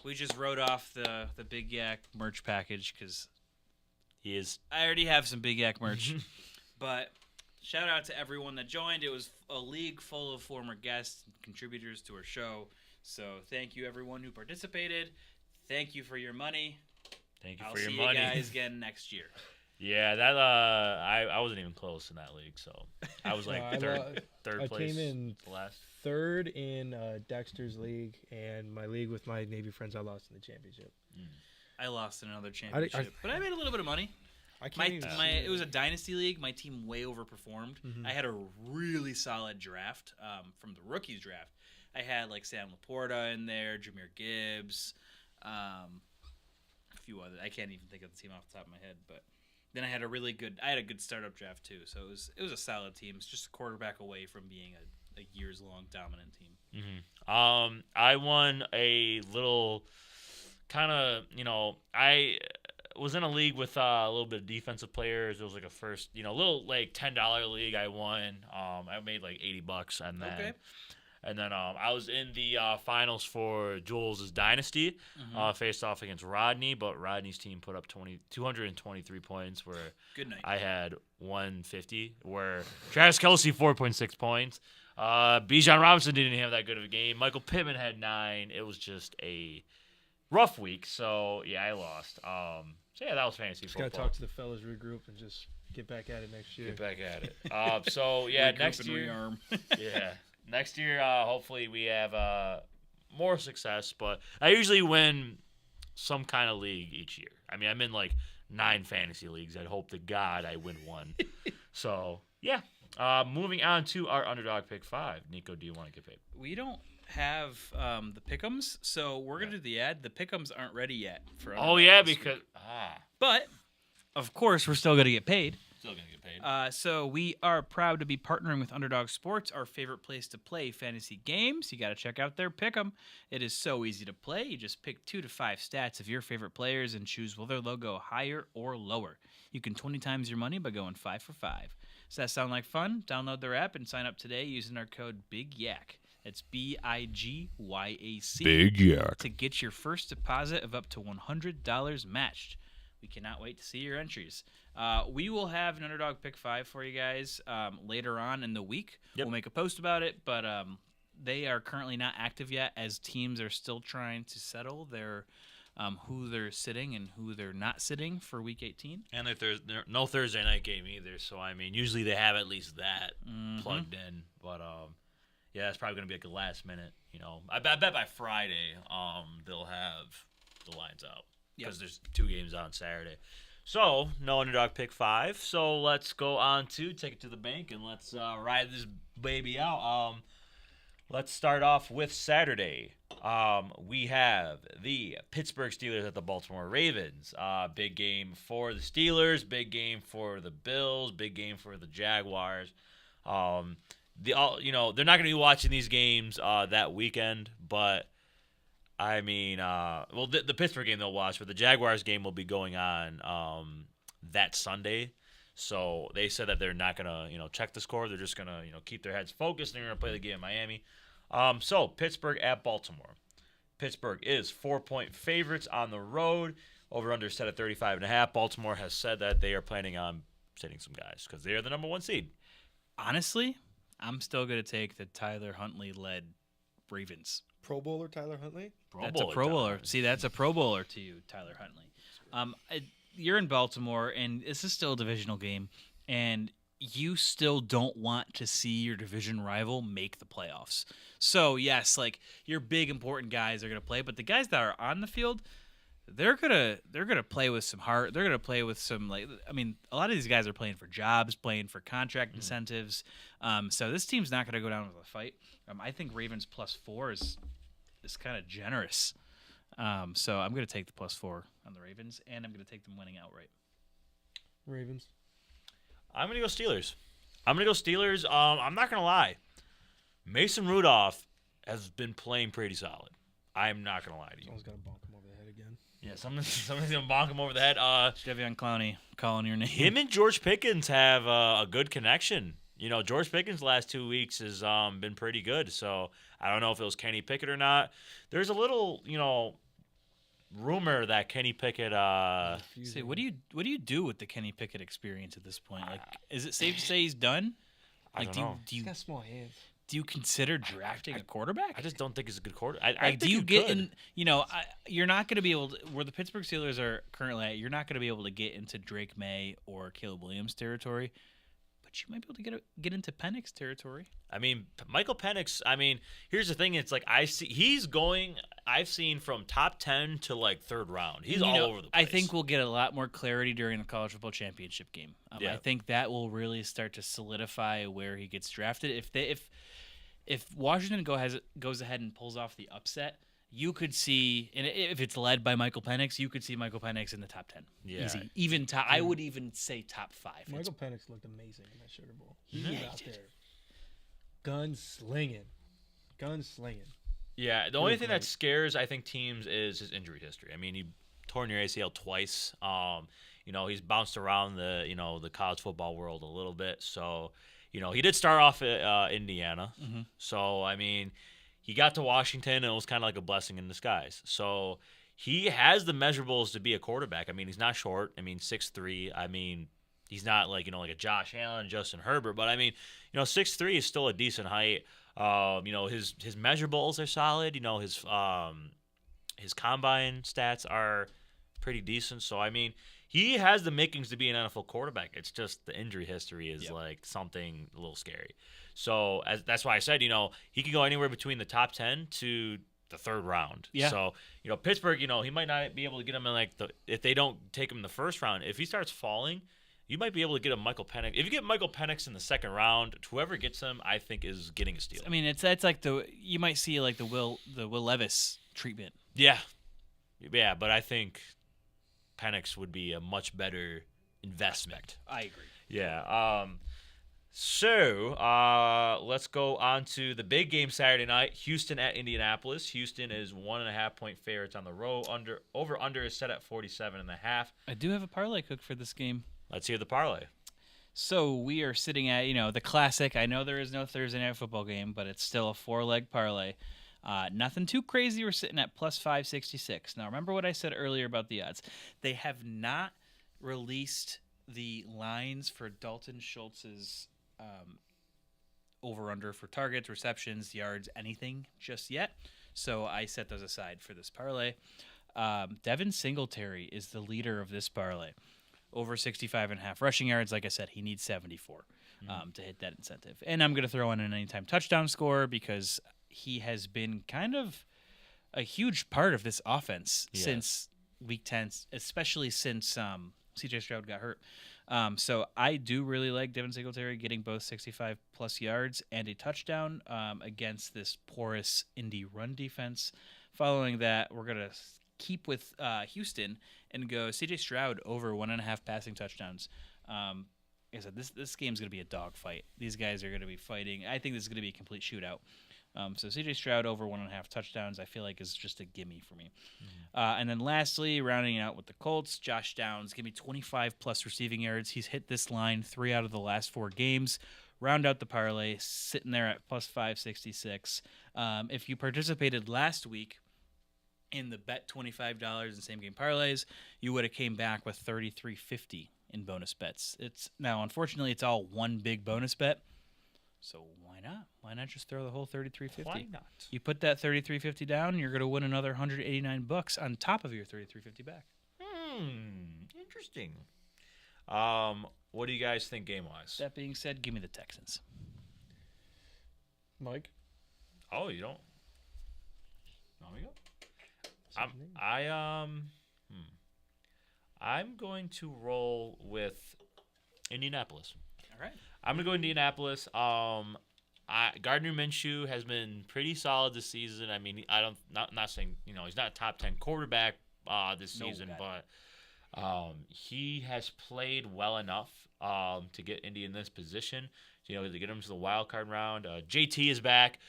We just wrote off the Big YAC merch package because I already have some Big YAC merch. But shout out to everyone that joined. It was a league full of former guests and contributors to our show. So thank you everyone who participated. Thank you for your money. Thank you I'll for your see money. you guys again next year. Yeah, that I wasn't even close in that league, so I was like third place. I came in last. third in Dexter's league, and my league with my Navy friends, I lost in the championship. I lost in another championship, but I made a little bit of money. It was a dynasty league. My team way overperformed. I had a really solid draft from the rookies draft. I had like Sam Laporta in there, Jahmyr Gibbs, a few others. I can't even think of the team off the top of my head, but then I had a good startup draft too. So it was a solid team. It's just a quarterback away from being a years long dominant team. I won a little kind of, I was in a league with a little bit of defensive players. It was like a first, little like $10 league I won. I made like $80 on that. Okay. And then I was in the finals for Jules' Dynasty, faced off against Rodney, but Rodney's team put up 223 points, where Good night. I had 150, where Travis Kelce 4.6 points. Bijan Robinson didn't have that good of a game. Michael Pittman had 9. It was just a rough week. So, yeah, I lost. So, yeah, that was fantasy Just football. got to talk to the fellas, regroup, and just get back at it next year. Get back at it. So, yeah, Regroup next and year. rearm. Yeah. Next year, hopefully we have more success. But I usually win some kind of league each year. I mean, I'm in like 9 fantasy leagues. I'd hope to God I win one. So, yeah. Moving on to our underdog pick 5. Nico, do you want to get paid? We don't have the pick'ems, so we're gonna do the ad. The pick'ems aren't ready yet for. Oh, Underdog yeah, this because week. But of course, we're still gonna get paid. still going to get paid. So we are proud to be partnering with Underdog Sports, our favorite place to play fantasy games. You got to check out their pick'em. It is so easy to play. You just pick 2 to 5 stats of your favorite players and choose whether they'll go higher or lower. You can 20 times your money by going 5 for 5. Does that sound like fun? Download their app and sign up today using our code Big YAC. It's BIGYAC. Big YAC. To get your first deposit of up to $100 matched. We cannot wait to see your entries. We will have an Underdog Pick 5 for you guys later on in the week. Yep. We'll make a post about it, but they are currently not active yet as teams are still trying to settle their who they're sitting and who they're not sitting for Week 18. And there's no Thursday night game either. So, I mean, usually they have at least that plugged in. But, yeah, it's probably going to be like a last minute. I bet by Friday they'll have the lines out. Because there's 2 games on Saturday. So, no Underdog Pick 5. So, let's go on to take it to the bank and let's ride this baby out. Let's start off with Saturday. We have the Pittsburgh Steelers at the Baltimore Ravens. Big game for the Steelers. Big game for the Bills. Big game for the Jaguars. They're not going to be watching these games that weekend, but I mean, the Pittsburgh game they'll watch, but the Jaguars game will be going on that Sunday. So they said that they're not gonna, check the score. They're just gonna, keep their heads focused. And they're gonna play the game in Miami. So Pittsburgh at Baltimore. Pittsburgh is 4-point favorites on the road. Over under set at 35.5. Baltimore has said that they are planning on sitting some guys because they are the number 1 seed. Honestly, I'm still going to take the Tyler Huntley-led Ravens. Pro Bowler Tyler Huntley? That's a Pro Bowler. See, that's a Pro Bowler to you, Tyler Huntley. You're in Baltimore, and this is still a divisional game, and you still don't want to see your division rival make the playoffs. So, yes, like your big important guys are going to play, but the guys that are on the field, they're gonna play with some heart. They're gonna play with some a lot of these guys are playing for jobs, playing for contract incentives. So this team's not gonna go down with a fight. I think Ravens +4 is kind of generous. So I'm gonna take the +4 on the Ravens, and I'm gonna take them winning outright. Ravens. I'm gonna go Steelers. I'm not gonna lie. Mason Rudolph has been playing pretty solid. I'm not gonna lie to you. Someone's gonna bonk him over the head again. Yeah, somebody's gonna bonk him over the head. Jadeveon Clowney calling your name. Him and George Pickens have a good connection. George Pickens' last 2 weeks has been pretty good. So I don't know if it was Kenny Pickett or not. There's a little, rumor that Kenny Pickett. See, what do you do with the Kenny Pickett experience at this point? Like, is it safe to say he's done? I don't know. Do He's you got small hands. do you consider drafting a quarterback? I just don't think he's a good quarterback. Do you get in? You're not going to be able to. Where the Pittsburgh Steelers are currently at, you're not going to be able to get into Drake May or Caleb Williams territory, but you might be able to get into Penix territory. I mean, Michael Penix. Here's the thing. It's like I've seen from top 10 to like 3rd round. He's all over the place. I think we'll get a lot more clarity during the college football championship game. Yeah. I think that will really start to solidify where he gets drafted. If Washington goes ahead and pulls off the upset, you could see, and if it's led by Michael Penix, you could see Michael Penix in the top 10. Yeah. Easy. Even top. I would even say top 5. Michael Penix looked amazing in that Sugar Bowl. He Yeah, was he out did. there, gunslinging. Yeah, the only thing that scares, I think, teams is his injury history. I mean, he torn your ACL twice. He's bounced around the college football world a little bit. So, he did start off at Indiana. Mm-hmm. So, I mean, he got to Washington, and it was kind of like a blessing in disguise. So, he has the measurables to be a quarterback. I mean, he's not short. I mean, 6'3". I mean, he's not like a Josh Allen, Justin Herbert, but I mean 6'3" is still a decent height. His measurables are solid. His combine stats are pretty decent. So I mean, he has the makings to be an NFL quarterback. It's just the injury history is like something a little scary. So that's why I said he could go anywhere between the top 10 to the third round. Yeah. So Pittsburgh, he might not be able to get him in if they don't take him in the first round. If he starts falling, you might be able to get a Michael Penix. If you get Michael Penix in the second round, whoever gets him, I think is getting a steal. I mean, it's like you might see like the Will Levis treatment. Yeah, but I think Penix would be a much better investment. I agree. Yeah. So let's go on to the big game Saturday night. Houston at Indianapolis. Houston is 1.5 point favorites on the road. Over/under is set at 47.5. I do have a parlay cook for this game. Let's hear the parlay. So we are sitting at the classic. I know there is no Thursday night football game, but it's still a 4-leg parlay. Nothing too crazy. We're sitting at plus 566. Now, remember what I said earlier about the odds. They have not released the lines for Dalton Schultz's over-under for targets, receptions, yards, anything just yet. So I set those aside for this parlay. Devin Singletary is the leader of this parlay. Over 65.5 rushing yards. Like I said, he needs 74 to hit that incentive. And I'm going to throw in an anytime touchdown score because he has been kind of a huge part of this offense since week 10, especially since C.J. Stroud got hurt. So I do really like Devin Singletary getting both 65-plus yards and a touchdown against this porous Indy run defense. Following that, we're going to keep with Houston and go C.J. Stroud over 1.5 passing touchdowns. Like I said, this game's going to be a dogfight. These guys are going to be fighting. I think this is going to be a complete shootout. So C.J. Stroud over 1.5 touchdowns, I feel like is just a gimme for me. And then lastly, rounding out with the Colts, Josh Downs, give me 25-plus receiving yards. He's hit this line 3 out of the last 4 games. Round out the parlay, sitting there at plus 566. If you participated last week in the bet $25 in same-game parlays, you would have came back with $33.50 in bonus bets. Now, unfortunately, it's all one big bonus bet. So why not? Why not just throw the whole $33.50? Why not? You put that $33.50 down, you're going to win another $189 on top of your $33.50 back. Interesting. What do you guys think game-wise? That being said, give me the Texans. Mike? Oh, you don't? No, we go. I'm going to roll with Indianapolis. All right. I'm gonna go Indianapolis. Gardner Minshew has been pretty solid this season. I mean, not saying he's not a top 10 quarterback this season, but he has played well enough to get Indy in this position. To get him to the wild card round. JT is back.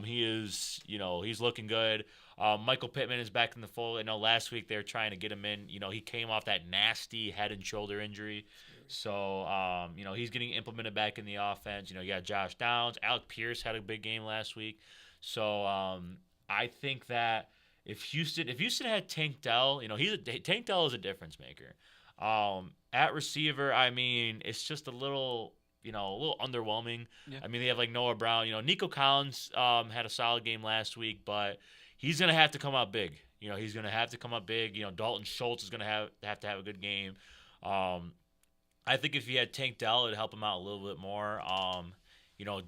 He is he's looking good. Michael Pittman is back in the fold. I know last week they were trying to get him in. He came off that nasty head and shoulder injury. So, he's getting implemented back in the offense. You got Josh Downs. Alec Pierce had a big game last week. So, I think that if Houston had Tank Dell, Tank Dell is a difference maker. At receiver, I mean, it's just a little underwhelming. Yeah. I mean, they have like Noah Brown. Nico Collins had a solid game last week, but he's going to have to come out big. He's going to have to come up big. Dalton Schultz is going to have to have a good game. I think if he had Tank Dell, it'd help him out a little bit more.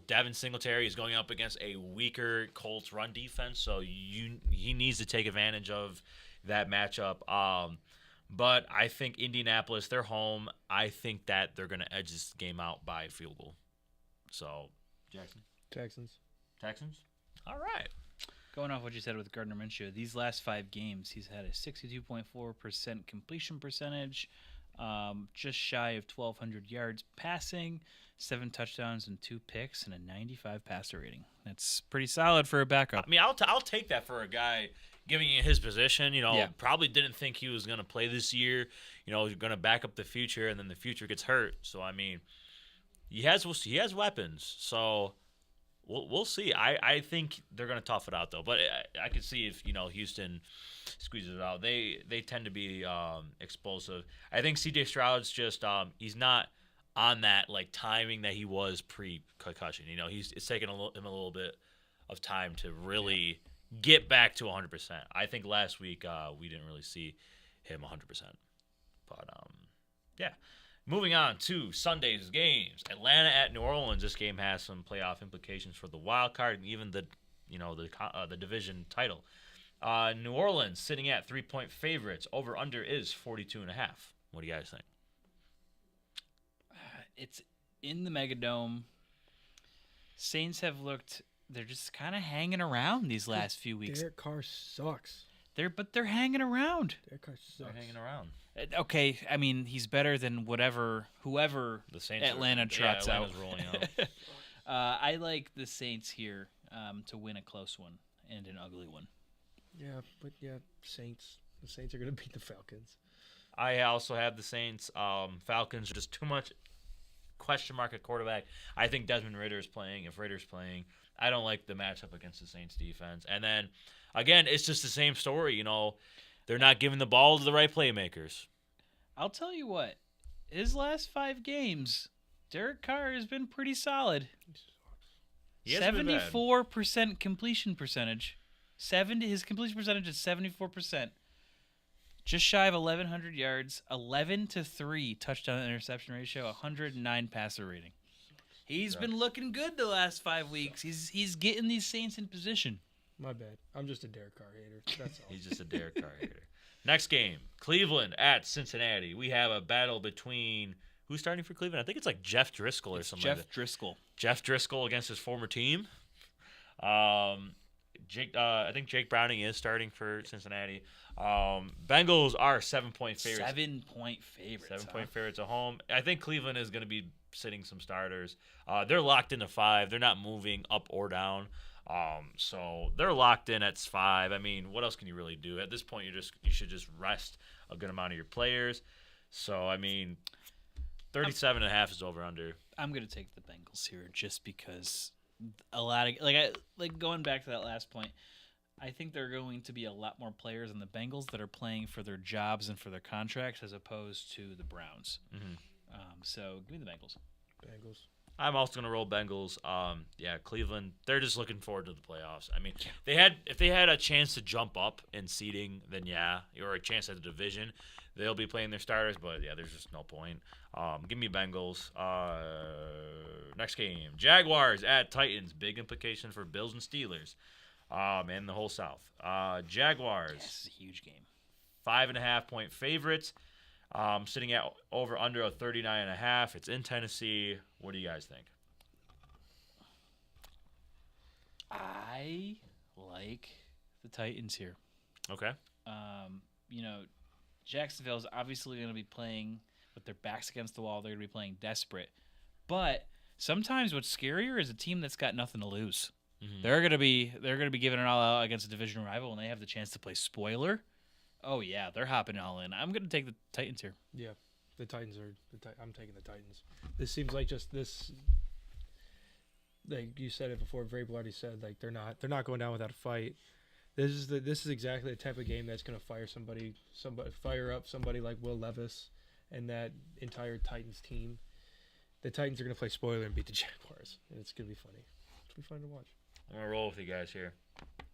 Devin Singletary is going up against a weaker Colts run defense, so he needs to take advantage of that matchup. But I think Indianapolis, they're home. I think that they're going to edge this game out by a field goal. So, Jackson? Texans? All right. Going off what you said with Gardner Minshew, these last 5 games, he's had a 62.4% completion percentage, just shy of 1,200 yards passing, 7 touchdowns and 2 picks, and a 95 passer rating. That's pretty solid for a backup. I mean, I'll take that for a guy giving you his position. Probably didn't think he was going to play this year. He's going to back up the future, and then the future gets hurt. So, I mean, he has weapons. So, we'll see. I think they're going to tough it out, though. But I could see if, Houston squeezes it out. They tend to be explosive. I think C.J. Stroud's just he's not – on that like timing that he was pre-concussion. You know, it's taken him a little bit of time to really get back to 100%. I think last week we didn't really see him 100%. But yeah. Moving on to Sunday's games. Atlanta at New Orleans. This game has some playoff implications for the wild card and even the division title. New Orleans sitting at 3-point favorites. Over under is 42.5. What do you guys think? It's in the Megadome. Saints have looked. They're just kind of hanging around these last few weeks. Derek Carr sucks. They're hanging around. Derek Carr sucks. They're hanging around. Okay, I mean he's better than whoever The Saints Atlanta trots out. Atlanta's rolling out. I like the Saints here to win a close one and an ugly one. Yeah, but Saints. The Saints are going to beat the Falcons. I also have the Saints. Falcons are just too much question mark at quarterback. I think Desmond Ridder is playing. If Ridder's playing, I don't like the matchup against the Saints defense. And then, again, it's just the same story. You know, they're not giving the ball to the right playmakers. I'll tell you what. His last 5 games, Derek Carr has been pretty solid. 74% completion percentage. His completion percentage is 74%. Just shy of 1,100 yards, 11-3 touchdown to interception ratio, 109 passer rating. He's been looking good the last 5 weeks. He's getting these Saints in position. My bad. I'm just a Derek Carr hater. That's all. He's just a Derek Carr hater. Next game, Cleveland at Cincinnati. We have a battle between who's starting for Cleveland? I think it's like Jeff Driscoll or something. Jeff Driscoll. Jeff Driscoll against his former team. I think Jake Browning is starting for Cincinnati. Bengals are 7-point favorites. 7-point favorites. 7-point favorites at home. I think Cleveland is going to be sitting some starters. They're locked into 5. They're not moving up or down. So they're locked in at 5. I mean, what else can you really do? At this point, you should just rest a good amount of your players. So, I mean, 37.5 is over under. I'm going to take the Bengals here just because a lot of like going back to that last point. I think there are going to be a lot more players in the Bengals that are playing for their jobs and for their contracts as opposed to the Browns. Mm-hmm. So give me the Bengals. I'm also going to roll Bengals. Cleveland, they're just looking forward to the playoffs. I mean, if they had a chance to jump up in seeding, then or a chance at the division, they'll be playing their starters. But, there's just no point. Give me Bengals. Next game, Jaguars at Titans. Big implication for Bills and Steelers and the whole South. Jaguars. This is a huge game. 5.5-point favorites. Sitting at over under a 39.5. It's in Tennessee. What do you guys think? I like the Titans here. Okay. Jacksonville's obviously going to be playing with their backs against the wall. They're going to be playing desperate. But sometimes what's scarier is a team that's got nothing to lose. Mm-hmm. They're going to be giving it all out against a division rival, and they have the chance to play spoiler. Oh yeah, they're hopping all in. I'm going to take the Titans here. Yeah, the Titans are. I'm taking the Titans. This seems like just this. Like you said it before, Vrabel already said like they're not going down without a fight. This is exactly the type of game that's going to fire up somebody like Will Levis and that entire Titans team. The Titans are going to play spoiler and beat the Jaguars, and it's going to be funny. It's going to be fun to watch. I'm going to roll with you guys here.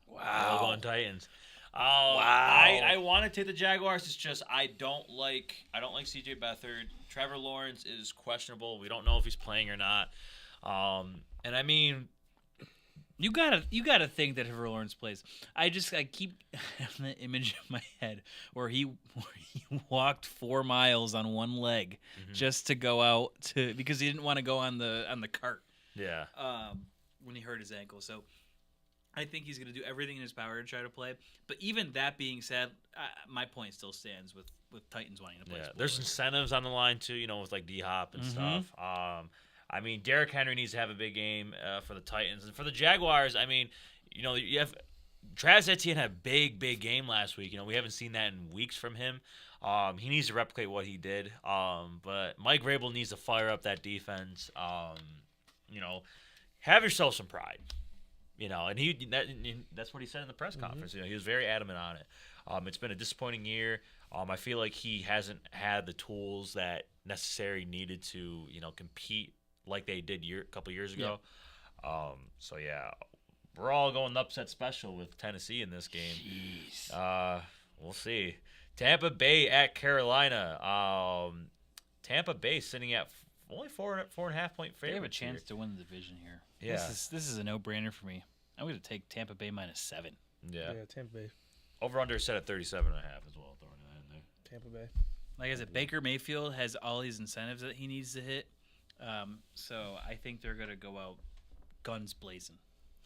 Wow. We're going Titans. Wow. I want to take the Jaguars. It's just I don't like C.J. Beathard. Trevor Lawrence is questionable. We don't know if he's playing or not. And I mean, you gotta think that Trevor Lawrence plays. I keep having the image in my head where he walked 4 miles on one leg just to go out because he didn't want to go on the cart. Yeah. When he hurt his ankle, so. I think he's going to do everything in his power to try to play. But even that being said, my point still stands with Titans wanting to play. Yeah, there's incentives on the line too, with like D-Hop and stuff. I mean, Derrick Henry needs to have a big game for the Titans. And for the Jaguars, I mean, you have Travis Etienne had a big game last week. We haven't seen that in weeks from him. He needs to replicate what he did. But Mike Vrabel needs to fire up that defense. Have yourself some pride. and that's what he said in the press conference. He was very adamant on it. It's been a disappointing year. I feel like he hasn't had the tools that necessary needed to, compete like they did a couple years ago. Yeah. We're all going upset special with Tennessee in this game. Jeez. We'll see. Tampa Bay at Carolina. Tampa Bay sitting at only 4.5 point favorite. They have a chance to win the division here. Yeah. This is a no-brainer for me. I'm going to take Tampa Bay -7. Yeah. Tampa Bay. Over under set at 37.5 as well. Throwing that in there. Tampa Bay. Like I said, Baker Mayfield has all these incentives that he needs to hit. So I think they're going to go out guns blazing.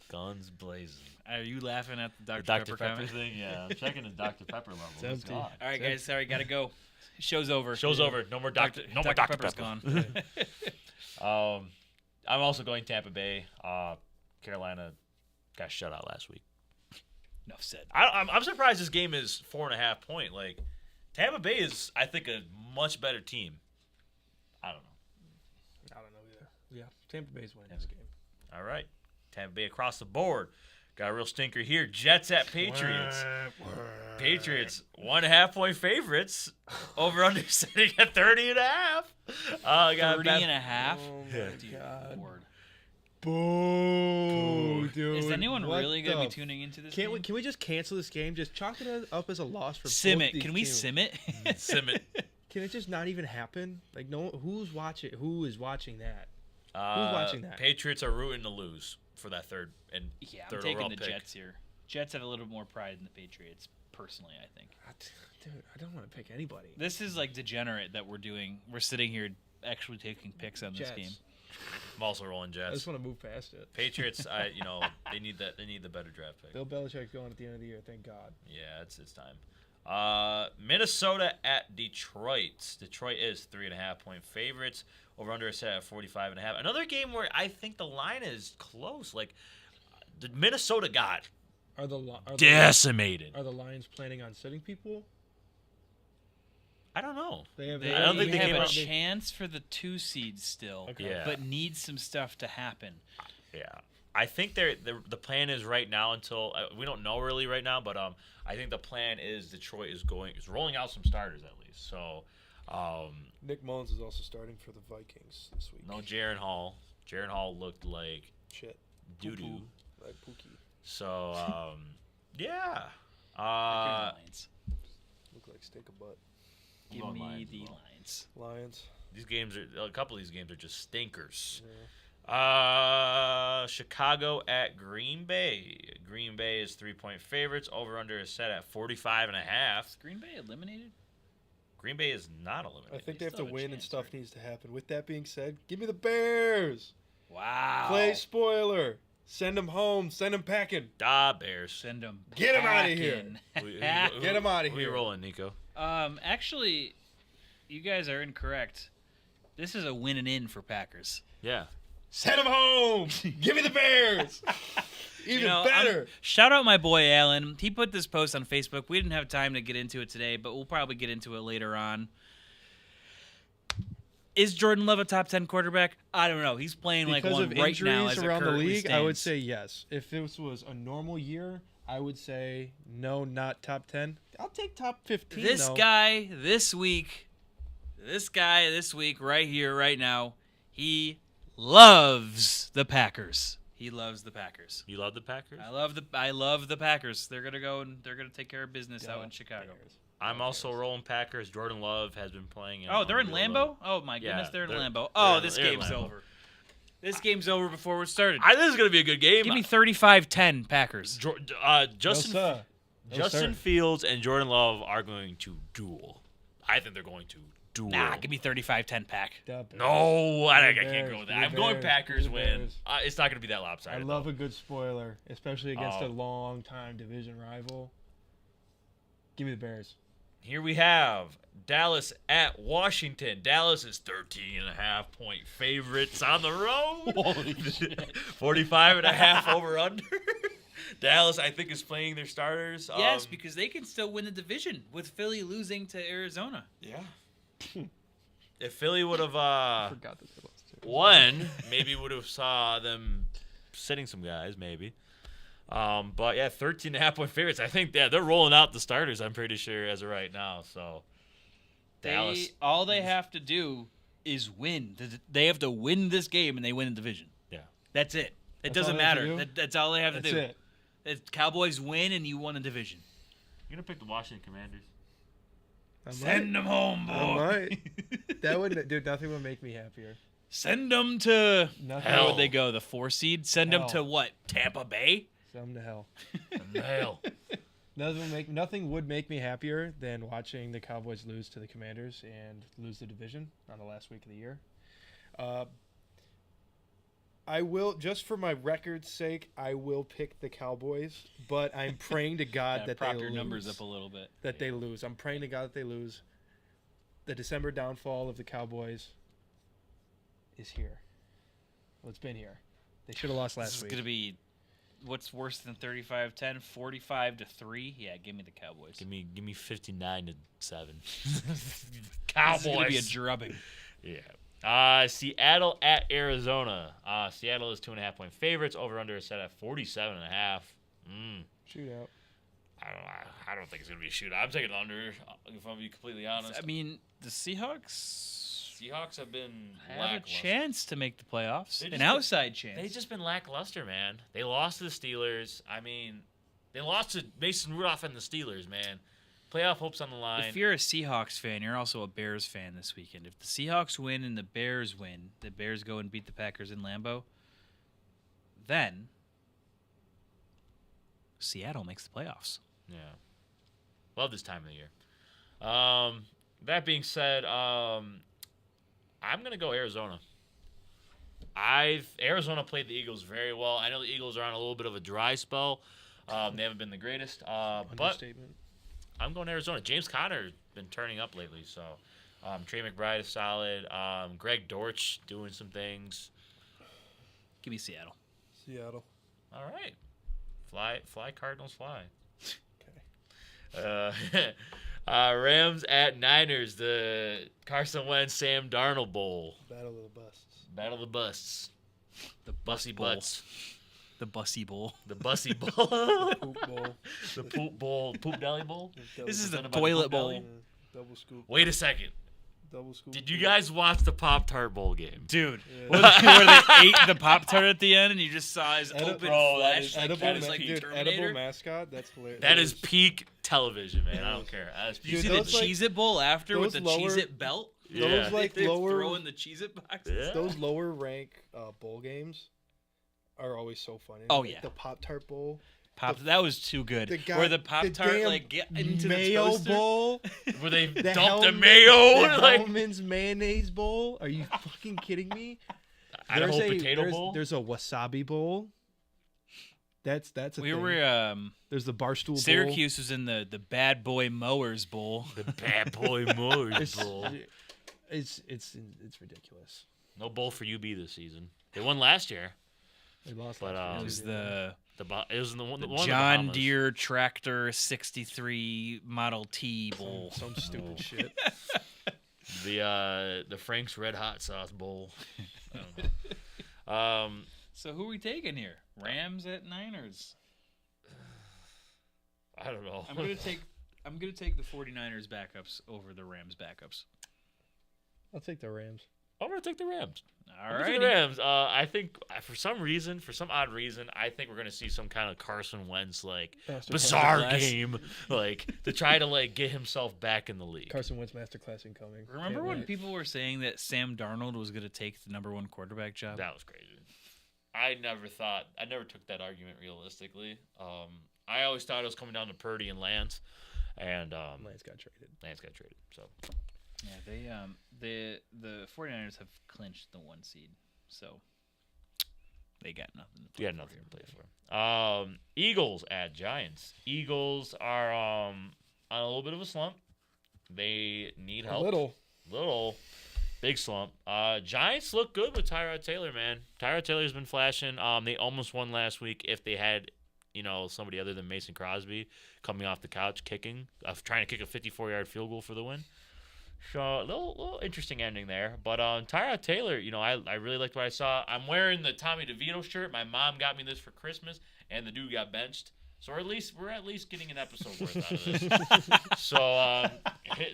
Guns blazing. Are you laughing at the Dr. Pepper comment? thing? Yeah, I'm checking the Dr. Pepper level. It's It's empty. gone. All right, guys. Sorry, got to go. Show's over. Show's over. No more Dr. No more Dr. Pepper's Pepper. gone. I'm also going Tampa Bay. Carolina got shut out last week. Enough said. I'm surprised this game is 4.5 point. Like, Tampa Bay is, I think, a much better team. I don't know. I don't know either. Yeah, Tampa Bay's winning this game. All right. Tampa Bay across the board. Got a real stinker here. Jets at Patriots. Patriots, 1.5 point favorites. Over under sitting at 30.5. 30.5? Oh, my God. Lord. Boo, dude. Is anyone What really going to the be tuning into this Can game? we just cancel this game? Just chalk it up as a loss for Sim both it. these Can we teams. sim it? Sim it. Can it just not even happen? Like, no, who is watching that? Who's watching that? Patriots are rooting to lose for that third Yeah, I'm third taking overall the pick. Jets here. Jets have a little more pride than the Patriots, personally, I think. Dude, I don't want to pick anybody. This is like degenerate that we're doing. We're sitting here actually taking picks on this Jets. game. I'm also rolling I Jets. just want to move past it. Patriots, they need that. They need the better draft pick. Bill Belichick's going at the end of the year. Thank God. Yeah, it's time. Minnesota at Detroit. Detroit is 3.5 point favorites. Over under is set at 45.5. Another game where I think the line is close. Like, the Minnesota got Are the decimated. Are the Lions planning on sitting people? I don't know. They have. They I don't think they have came a out- chance for the 2 seed still, Okay. Yeah. but need some stuff to happen. Yeah, I think the plan is right now until we don't know really right now, but I think the plan is Detroit is rolling out some starters at least. So Nick Mullins is also starting for the Vikings this week. no Jaron Hall. Jaron Hall looked like Shit. doo doo. Poo-poo. Like Pookie. So yeah. Lions. Look like steak of butt. Give going me Lions the as well. Lions. Lions. A couple of these games are just stinkers. Yeah. Chicago at Green Bay. Green Bay is 3-point favorites. Over under is set at 45.5. Is Green Bay eliminated? Green Bay is not eliminated. I think they have to still have a win and chance, stuff right? needs to happen. With that being said, give me the Bears. Wow. Play spoiler. Send them home. Send them packing. Bears. Send them. Get 'em outta here. Get 'em outta Who you here. rolling, Nico? Actually, you guys are incorrect. This is a win and in for Packers. Yeah. Send them home. Give me the Bears. Even better. Shout out my boy Alan. He put this post on Facebook. We didn't have time to get into it today, but we'll probably get into it later on. Is Jordan Love a top 10 quarterback? I don't know. He's playing like Because one of right injuries now as it around the currently league, I would stands. say yes. If this was a normal year, I would say no, not top 10. I'll take top 15. This though. guy this week, right here, right now, he loves the Packers. He loves the Packers. You love the Packers? I love the Packers. They're gonna go and they're gonna take care of business out in Chicago. Bears. I'm also rolling Packers. Jordan Love has been playing. Oh, they're in unreal Lambeau? low. Oh my goodness, Yeah, they're in they're- Lambeau. they're Oh, in- this they're in game's Lambeau. over. This game's over before it started. This is gonna be a good game. Give me 35-10 Packers. Justin No, sir. No, Justin sir. Fields and Jordan Love are going to duel. I think they're going to duel. Nah, give me 35-10 Pack. The Bears. No, I The can't Bears. go with The that. I'm going Bears. Packers The win. Bears. It's not going to be that I lopsided. love a good spoiler, especially against Oh. a long-time division rival. Give me the Bears. Here we have Dallas at Washington. Dallas is 13.5 point favorites on the road. Holy shit. 45.5 over under. Dallas, I think, is playing their starters. Yes, because they can still win the division with Philly losing to Arizona. Yeah. If Philly would have Forgot that they lost too. won, maybe would have saw them sitting some guys, maybe. But yeah, 13.5-point favorites. I think they're rolling out the starters. I'm pretty sure as of right now. So Dallas. All they have to do is win. They have to win this game, and they win the division. Yeah, that's it. It That's all doesn't they have to matter. do? That's all they have to That's do. it. If Cowboys win, and you won the division. you're gonna pick the Washington Commanders. Send them home, I boy. might. That would, dude. Nothing would make me happier. Send them to Nothing. where would they go? The 4 seed. Send them Hell. to what? Tampa Bay. Some to hell. Hell. Nothing would make me happier than watching the Cowboys lose to the Commanders and lose the division on the last week of the year. I will, just for my record's sake, I will pick the Cowboys, but I'm praying to God that prop they your lose. numbers up a little bit. That they lose. I'm praying to God that they lose. The December downfall of the Cowboys is here. Well, it's been here. They should have lost This last is week. gonna be what's worse than 35-10, 45-3. Yeah, give me the Cowboys. Give me 59-7. This Cowboys. is gonna be a drubbing. Yeah. Seattle at Arizona. Seattle is 2.5-point favorites. Over under is set at 47.5. Shootout. I don't think it's gonna be a shootout. I'm taking under. If I'm being completely honest. I mean, the Seahawks Seahawks have been have a lackluster. chance to make the playoffs. They An just- outside chance. They've just been lackluster, man. They lost to the Steelers. I mean, they lost to Mason Rudolph and the Steelers, man. Playoff hopes on the line. If you're a Seahawks fan, you're also a Bears fan this weekend. If the Seahawks win and the Bears win, the Bears go and beat the Packers in Lambeau, then Seattle makes the playoffs. Yeah. Love this time of the year. That being said, I'm going to go Arizona. Arizona played the Eagles very well. I know the Eagles are on a little bit of a dry spell. They haven't been the greatest. But Understatement. I'm going Arizona. James Conner has been turning up lately. So Trey McBride is solid. Greg Dortch doing some things. Give me Seattle. Seattle. All right. Fly Cardinals, fly. Okay. Rams at Niners, the Carson Wentz Sam Darnold Bowl. Battle of the Busts. Battle of the Busts. The Bussy Bowl. Butts. The Bussy Bowl. The Bussy Bowl. Poop Bowl. The Poop Bowl. Poop Deli Bowl? This is the Something about toilet Poop bowl. Deli? Double scoop. Wait a second. Double scoop. Did you guys watch the Pop-Tart Bowl game? Dude, Yeah. where they ate the Pop-Tart at the end and you just saw his Edible- open Bro, that flesh. is Like, Edible, that is like dude, Terminator. edible mascot. That's hilarious. That is peak television, man. I don't care. That is You peak see Dude, the those, like, Cheez-It Bowl after with those the lower- Cheez-It belt? Yeah. Those like They lower, throw in the Cheez-It boxes? Yeah. those lower rank bowl games are always so funny. Oh, Like yeah. the Pop-Tart Bowl. That was too good. The guy, Where the Pop-Tart damn like get into mayo the toaster. bowl. Where they The dumped the Hellman- mayo. The Like, Hellman's mayonnaise bowl. Are you fucking kidding me? Idaho potato bowl. There's a wasabi bowl. That's a We thing. were There's the Barstool Bowl. Syracuse was in the Bad Boy Mowers Bowl. The Bad Boy Moors It's, Bowl. it's ridiculous. No bowl for UB this season. They won last year. They lost. But, last year, It was too, the It was the one. The one of the John Bahamas. Deere Tractor 63 Model T Bowl. some stupid shit. The Frank's Red Hot Sauce Bowl. I don't know. So who are we taking here? Rams at Niners. I don't know. I'm gonna take the 49ers backups over the Rams backups. I'll take the Rams. I'm gonna take the Rams. All I'm gonna take right. the Rams. I think for some odd reason, I think we're gonna see some kind of Carson Wentz like Masterclass. bizarre Masterclass. game, like to try to like get himself back in the league. Carson Wentz masterclass incoming. Remember Can't when wait. people were saying that Sam Darnold was gonna take the number 1 quarterback job? That was crazy. I never took that argument realistically. I always thought it was coming down to Purdy and Lance, and Lance got traded. Lance got traded. So Yeah, the 49ers have clinched the 1 seed, so they got nothing to play you got for nothing here. to play for. Eagles at Giants. Eagles are on a little bit of a slump. They need help. Little. Big slump. Giants look good with Tyrod Taylor, man. Tyrod Taylor's been flashing. They almost won last week if they had, somebody other than Mason Crosby coming off the couch trying to kick a 54-yard field goal for the win. So a little interesting ending there. But Tyrod Taylor, I really liked what I saw. I'm wearing the Tommy DeVito shirt. My mom got me this for Christmas, and the dude got benched. So we're at least getting an episode worth out of this. So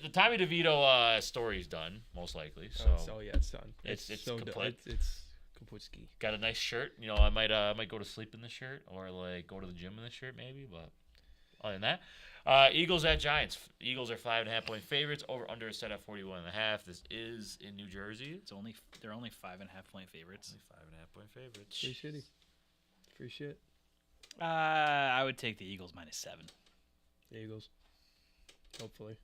the Tommy DeVito story's done, most likely. So it's done. It's so complete. It's Kaputski. Got a nice shirt. I might go to sleep in the shirt or like go to the gym in the shirt maybe. But other than that, Eagles at Giants. Eagles are 5.5-point favorites. Over under is set at 41.5. This is in New Jersey. They're only 5.5-point favorites. Only 5.5-point favorites. Free shitty. Free shit. I would take the Eagles -7. The Eagles. Hopefully.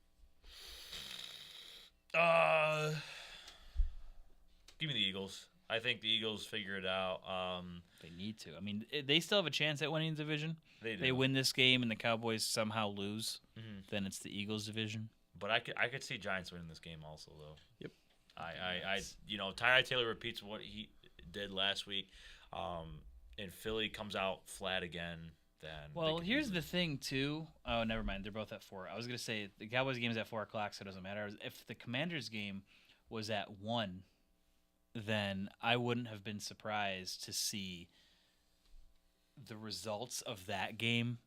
Give me the Eagles. I think the Eagles figure it out. They need to. I mean, they still have a chance at winning the division. They do. They win this game and the Cowboys somehow lose, Mhm. then it's the Eagles division. But I could see Giants winning this game also though. Yep. Tyrod Taylor repeats what he did last week, and Philly comes out flat again. Then well, here's the thing too. Oh, never mind. They're both at 4. I was gonna say the Cowboys game is at 4:00, so it doesn't matter. If the Commanders game was at 1, then I wouldn't have been surprised to see the results of that game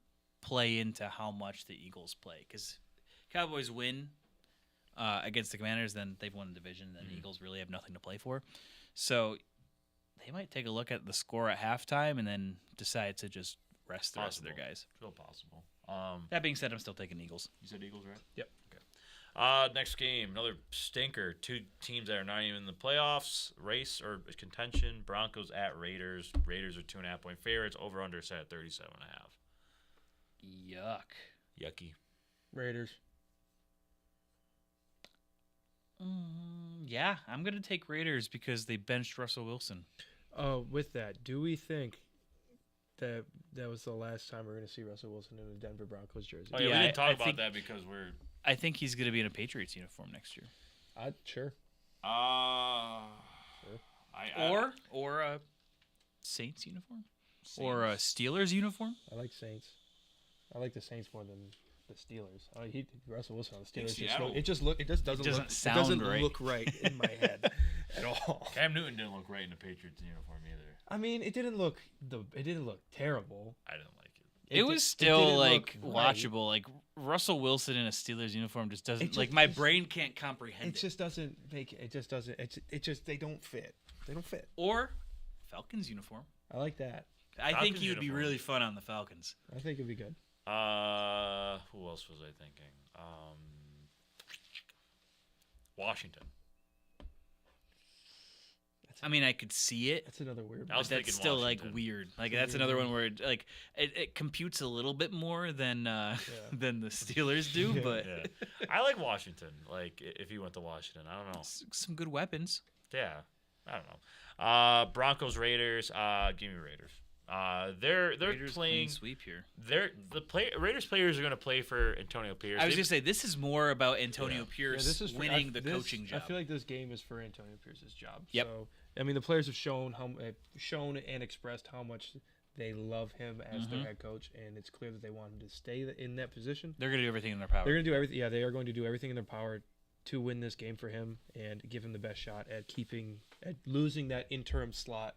play into how much the Eagles play. Because Cowboys win against the Commanders, then they've won the division. Then the Eagles really have nothing to play for. So they might take a look at the score at halftime and then decide to just rest the rest of their guys. Still possible. That being said, I'm still taking Eagles. You said Eagles, right? Yep. Okay. Next game, another stinker. 2 teams that are not even in the playoffs. Race or contention. Broncos at Raiders. Raiders are 2.5-point favorites. Over under set at 37.5. Yuck. Yucky. Raiders. Yeah, I'm going to take Raiders because they benched Russell Wilson. With that, do we think that was the last time we're going to see Russell Wilson in a Denver Broncos jersey? Oh, yeah, Yeah, we didn't I talk about think- that because we're... I think he's going to be in a Patriots uniform next year. Sure. Or a Saints uniform? Or a Steelers uniform? I like Saints. I like the Saints more than the Steelers. Russell Wilson on the Steelers. Seattle. It just doesn't right. look right in my head at all. Cam Newton didn't look right in the Patriots uniform either. I mean, it didn't look terrible. I didn't like it. It was still didn't like look right. watchable. Like Russell Wilson in a Steelers uniform just doesn't just- like my brain can't comprehend It just doesn't make it. Just doesn't. It just they don't fit. They don't fit. Or Falcons uniform. I like that. I think Falcons he would be uniform. really fun on the Falcons. I think it'd be good. Who else was I thinking? Washington. I mean, I could see it, That's another weird. I was but that's thinking still like Washington. weird. Like that's another one where it computes a little bit more than than the Steelers do, but Yeah, I like Washington. Like if he went to Washington, I don't know. some good weapons. Yeah, I don't know. Broncos, Raiders. Give me Raiders. They're Raiders playing. clean sweep here. Raiders players are going to play for Antonio Pierce. I was gonna say this is more about Antonio Pierce this is winning the coaching job. I feel like this game is for Antonio Pierce's job. Yep. So I mean, the players have shown and expressed how much they love him as their head coach, and it's clear that they want him to stay in that position. They're gonna do everything in their power. They're going to do everything. Yeah, they are going to do everything in their power to win this game for him and give him the best shot at losing that interim slot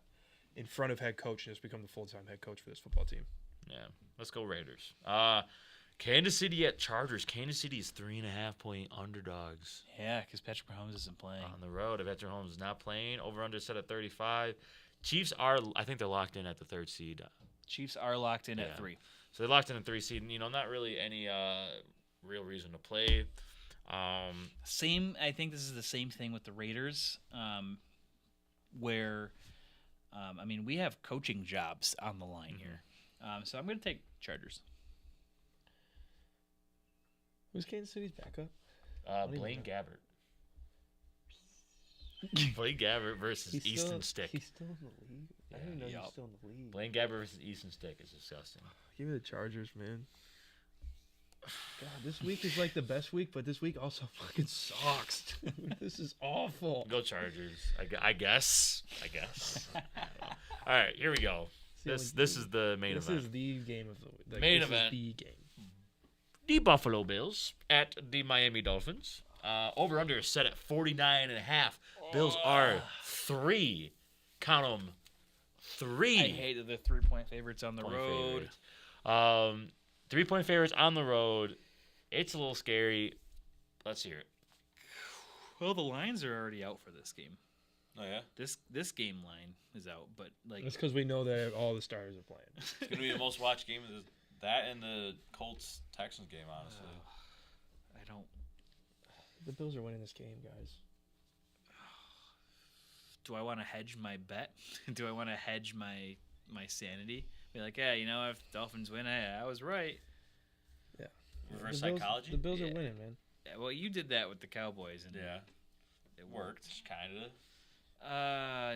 in front of head coach and just become the full-time head coach for this football team. Yeah, let's go Raiders. Kansas City at Chargers. Kansas City is 3.5-point underdogs Yeah, because Patrick Mahomes isn't playing. on the road. If Patrick Mahomes is not playing, over under set at 35. Chiefs are, I think they're locked in at the 3rd seed. Chiefs are locked in Yeah. at 3. So they're locked in at 3 seed. And, not really any real reason to play. Same. I think this is the same thing with the Raiders, where, I mean, we have coaching jobs on the line here. So I'm going to take Chargers. Who's Kansas City's backup? Blaine Gabbert. Blaine Gabbert versus Easton Stick. He's still in the league? I didn't know he was still in the league. Blaine Gabbert versus Easton Stick is disgusting. Give me the Chargers, man. God, this week is like the best week, but this week also fucking sucks. This is awful. Go Chargers. I guess. All right, here we go. This is the main event. This is the game of the Main this event. Is the game. The Buffalo Bills at the Miami Dolphins. Over-under is set at 49.5. Bills are 3. Count them. 3. I hated the 3-point favorites on the road. 3-point favorites on the road. It's a little scary. Let's hear it. Well, the lines are already out for this game. Oh, yeah? This game line is out, but like That's because we know that all the starters are playing. It's going to be the most watched game of that and the Colts-Texans game, honestly. I don't. The Bills are winning this game, guys. Do I want to hedge my bet? Do I want to hedge my sanity? Be like, yeah, you know, if Dolphins win, hey, I was right. Yeah. Reverse The Bills- psychology? The Bills are winning, man. Yeah, well, you did that with the Cowboys, and Yeah. it Worked, kind of.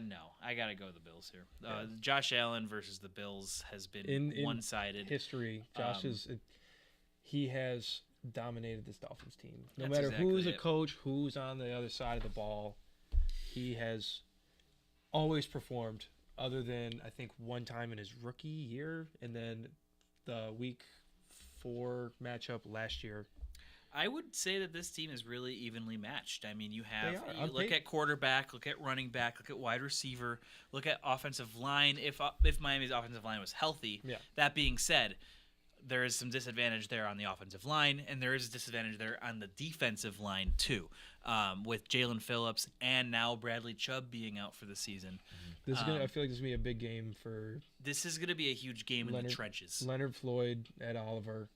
No, I gotta go with the Bills here. Josh Allen versus the Bills has been In one-sided. History. Josh he has dominated this Dolphins team. No That's matter exactly who's a it. coach, who's on the other side of the ball, he has always performed. Other than I think one time in his rookie year, and then the Week 4 matchup last year. I would say that this team is really evenly matched. I mean, you They are. you look at quarterback, look at running back, look at wide receiver, look at offensive line. If Miami's offensive line was healthy, Yeah. that being said, there is some disadvantage there on the offensive line, and there is a disadvantage there on the defensive line too, with Jalen Phillips and now Bradley Chubb being out for the season. This is gonna. I feel like this is gonna be a big game for This is going to be a huge game in the trenches. Leonard Floyd at Oliver.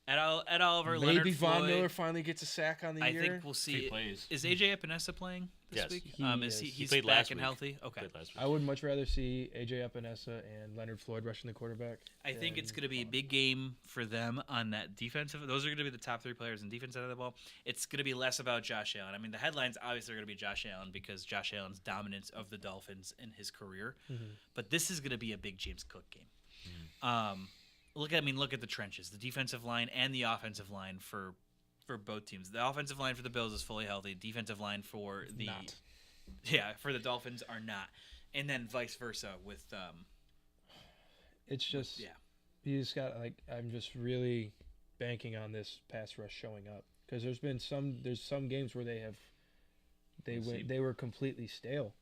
At Oliver, Maybe Leonard Von Floyd, Miller finally gets a sack on the I year. think we'll see. He plays. Is AJ Epinesa playing this Yes. week? He Is is. he? He He's played back last and week. healthy. Okay. Played last week. I would much rather see AJ Epinesa and Leonard Floyd rushing the quarterback. I think it's than- going to be a big game for them on that defensive. Those are going to be the top 3 players in defense side of the ball. It's going to be less about Josh Allen. I mean, the headlines obviously are going to be Josh Allen because Josh Allen's dominance of the Dolphins in his career. But this is going to be a big James Cook game. Look at the trenches, the defensive line and the offensive line for both teams. The offensive line for the Bills is fully healthy. Defensive line for the Not. for the Dolphins are not, and then vice versa with It's just yeah. you just got I'm just really banking on this pass rush showing up because there's some games where they were completely stale.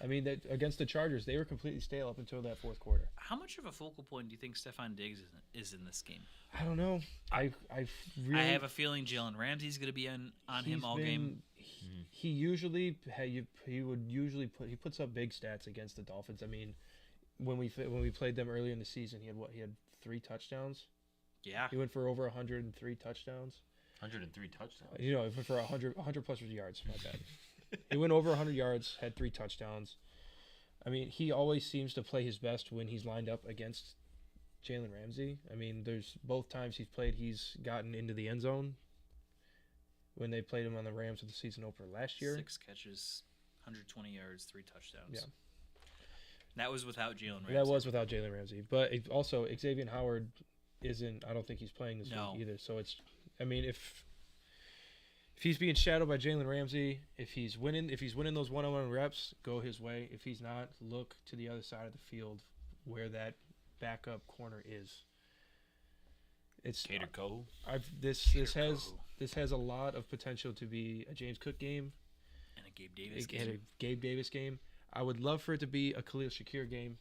I mean that against the Chargers they were completely stale up until that fourth quarter. How much of a focal point do you think Stephon Diggs is in this game? I don't know. I really I have a feeling Jalen Ramsey's going to be on him all game. He usually he puts up big stats against the Dolphins. I mean, when we played them earlier in the season, he had 3 touchdowns. Yeah. He went for over 103 touchdowns. 103 touchdowns. He went for 100 plus yards. My bad. He went over 100 yards, had 3 touchdowns. I mean, he always seems to play his best when he's lined up against Jalen Ramsey. I mean, there's both times he's gotten into the end zone. When they played him on the Rams with the season opener last year. 6 catches, 120 yards, 3 touchdowns. Yeah. That was without Jalen Ramsey. That was without Jalen Ramsey. But also, Xavier Howard isn't. I don't think he's playing this week either. So it's. I mean, if he's being shadowed by Jalen Ramsey, if he's winning those one-on-one reps, go his way. If he's not, look to the other side of the field where that backup corner is. It's Cater Cole. This has a lot of potential to be a James Cook game And a Gabe Davis and a game. Gabe Davis game. I would love for it to be a Khalil Shakir game.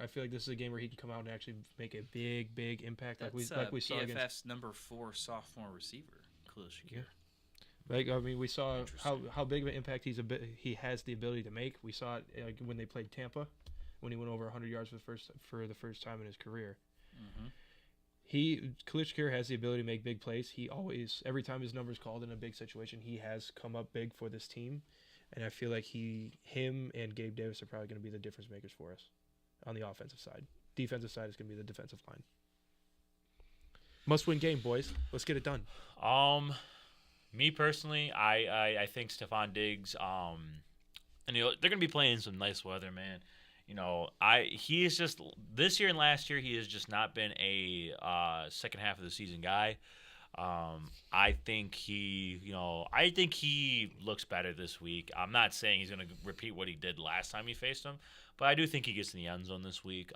I feel like this is a game where he can come out and actually make a big impact, like we saw PFF's against. number 4 sophomore receiver, Khalil Shakir. Like I mean, we saw Interesting. how big of an impact he has the ability to make. We saw it when they played Tampa, when he went over 100 yards for the first time in his career. Mm-hmm. Khalil Shakir has the ability to make big plays. He always, every time his number's called in a big situation, he has come up big for this team, and I feel like him and Gabe Davis are probably going to be the difference makers for us on the offensive side. Defensive side is going to be the defensive line. Must-win game, boys. Let's get it done. Me personally, I think Stephon Diggs. And they're gonna be playing some nice weather, man. He is just this year and last year he has just not been a second half of the season guy. I think he looks better this week. I'm not saying he's gonna repeat what he did last time he faced him, but I do think he gets in the end zone this week.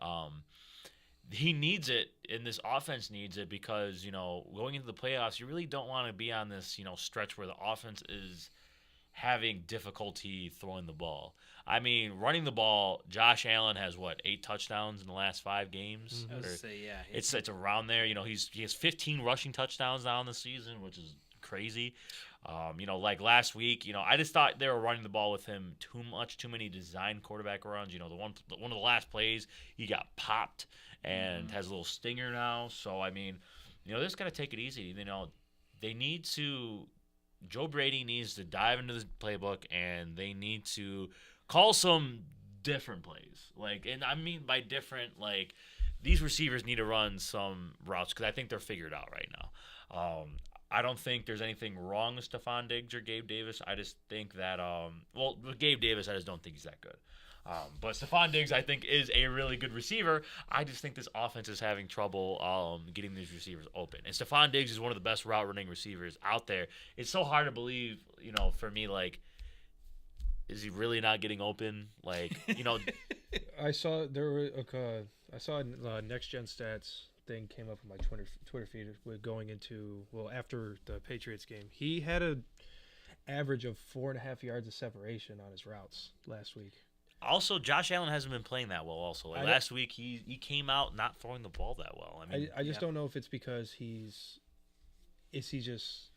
he needs it, and this offense needs it because, going into the playoffs, you really don't want to be on this, stretch where the offense is having difficulty throwing the ball. I mean, running the ball, Josh Allen has, 8 touchdowns in the last 5 games? I was gonna say, yeah. It's around there. He has 15 rushing touchdowns now in the season, which is crazy. Like last week, I just thought they were running the ball with him too many design quarterback runs. One of the last plays, he got popped and has a little stinger now. So, I mean, they just got to take it easy. They need to – Joe Brady needs to dive into the playbook, and they need to call some different plays. And I mean by different, these receivers need to run some routes because I think they're figured out right now. I don't think there's anything wrong with Stephon Diggs or Gabe Davis. I just think that, with Gabe Davis, I just don't think he's that good. But Stephon Diggs, I think, is a really good receiver. I just think this offense is having trouble getting these receivers open. And Stephon Diggs is one of the best route-running receivers out there. It's so hard to believe, for me, is he really not getting open? I saw a Next Gen Stats thing came up on my Twitter feed with going into after the Patriots game. He had an average of 4.5 yards of separation on his routes last week. Also, Josh Allen hasn't been playing that well. Also, last week he came out not throwing the ball that well. I mean, I just don't know if it's because he just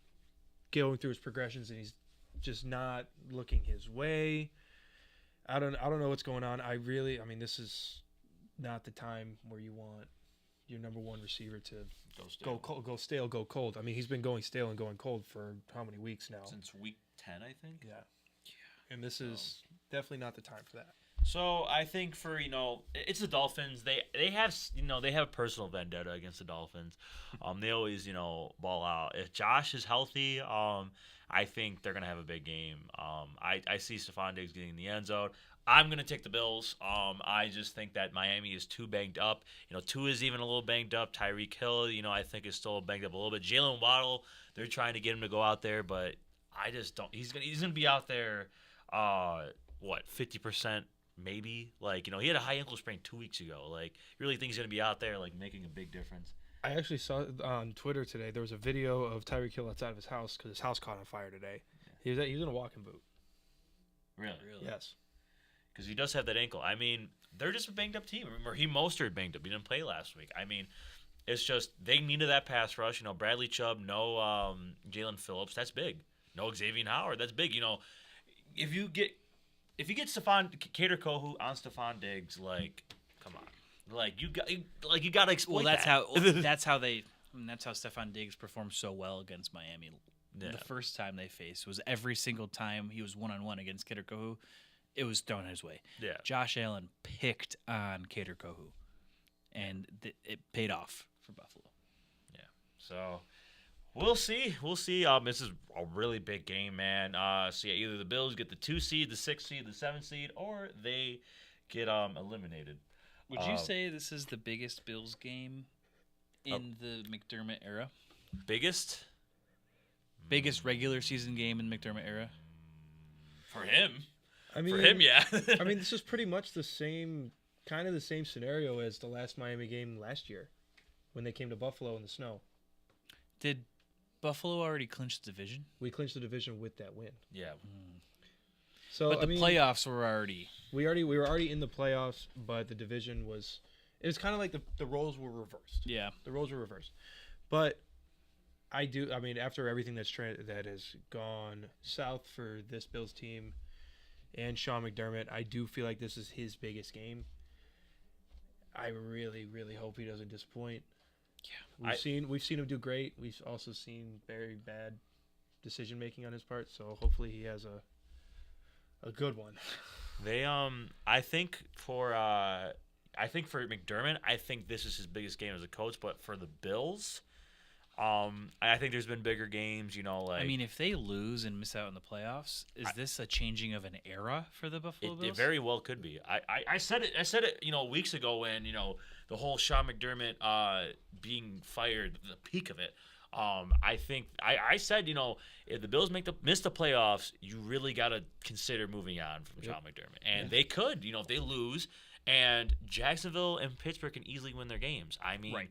going through his progressions and he's just not looking his way. I don't know what's going on. This is not the time where you want your number one receiver to go stale, go cold. I mean, he's been going stale and going cold for how many weeks now? Since week 10, I think. Yeah. And this is definitely not the time for that. So I think for it's the Dolphins. They have they have a personal vendetta against the Dolphins. They always ball out. If Josh is healthy, I think they're gonna have a big game. I see Stephon Diggs getting in the end zone. I'm gonna take the Bills. I just think that Miami is too banged up. Tua is even a little banged up. Tyreek Hill, I think is still banged up a little bit. Jalen Waddle, they're trying to get him to go out there, but I just don't. He's gonna be out there. 50% maybe? He had a high ankle sprain 2 weeks ago. You really think he's going to be out there, making a big difference? I actually saw on Twitter today, there was a video of Tyreek Hill outside of his house because his house caught on fire today. Yeah. He was in a walking boot. Really? Yes. Because he does have that ankle. I mean, they're just a banged-up team. Remember, Mostert banged up. He didn't play last week. I mean, it's just they needed that pass rush. Bradley Chubb, no Jalen Phillips. That's big. No Xavier Howard. That's big. If you get Cater Kohu on Stephon Diggs, come on, you got to exploit that's that. that's how Stephon Diggs performed so well against Miami. Yeah. The first time they faced was every single time he was 1-on-1 against Cater Kohu, it was thrown his way. Yeah. Josh Allen picked on Cater Kohu, and it paid off for Buffalo. Yeah. So. We'll see. This is a really big game, man. So yeah, either the Bills get the 2 seed, the 6 seed, the 7 seed, or they get eliminated. Would you say this is the biggest Bills game in the McDermott era? Biggest regular season game in the McDermott era? For him. Yeah. I mean, this is pretty much the same scenario as the last Miami game last year when they came to Buffalo in the snow. Did Buffalo already clinched the division? We clinched the division with that win. Yeah. So but the playoffs were already. We were already in the playoffs, but the division was. It was kind of like the roles were reversed. Yeah. The roles were reversed, but after everything that has gone south for this Bills team and Sean McDermott, I do feel like this is his biggest game. I really, really hope he doesn't disappoint. Yeah, we've seen him do great. We've also seen very bad decision making on his part. So hopefully he has a good one. I think for McDermott, I think this is his biggest game as a coach. But for the Bills, I think there's been bigger games. If they lose and miss out in the playoffs, is this a changing of an era for the Buffalo Bills? It very well could be. I said it. Weeks ago when the whole Sean McDermott being fired, the peak of it. I think I said if the Bills miss the playoffs, you really got to consider moving on from Sean McDermott, and they could. If they lose And Jacksonville and Pittsburgh can easily win their games. I mean,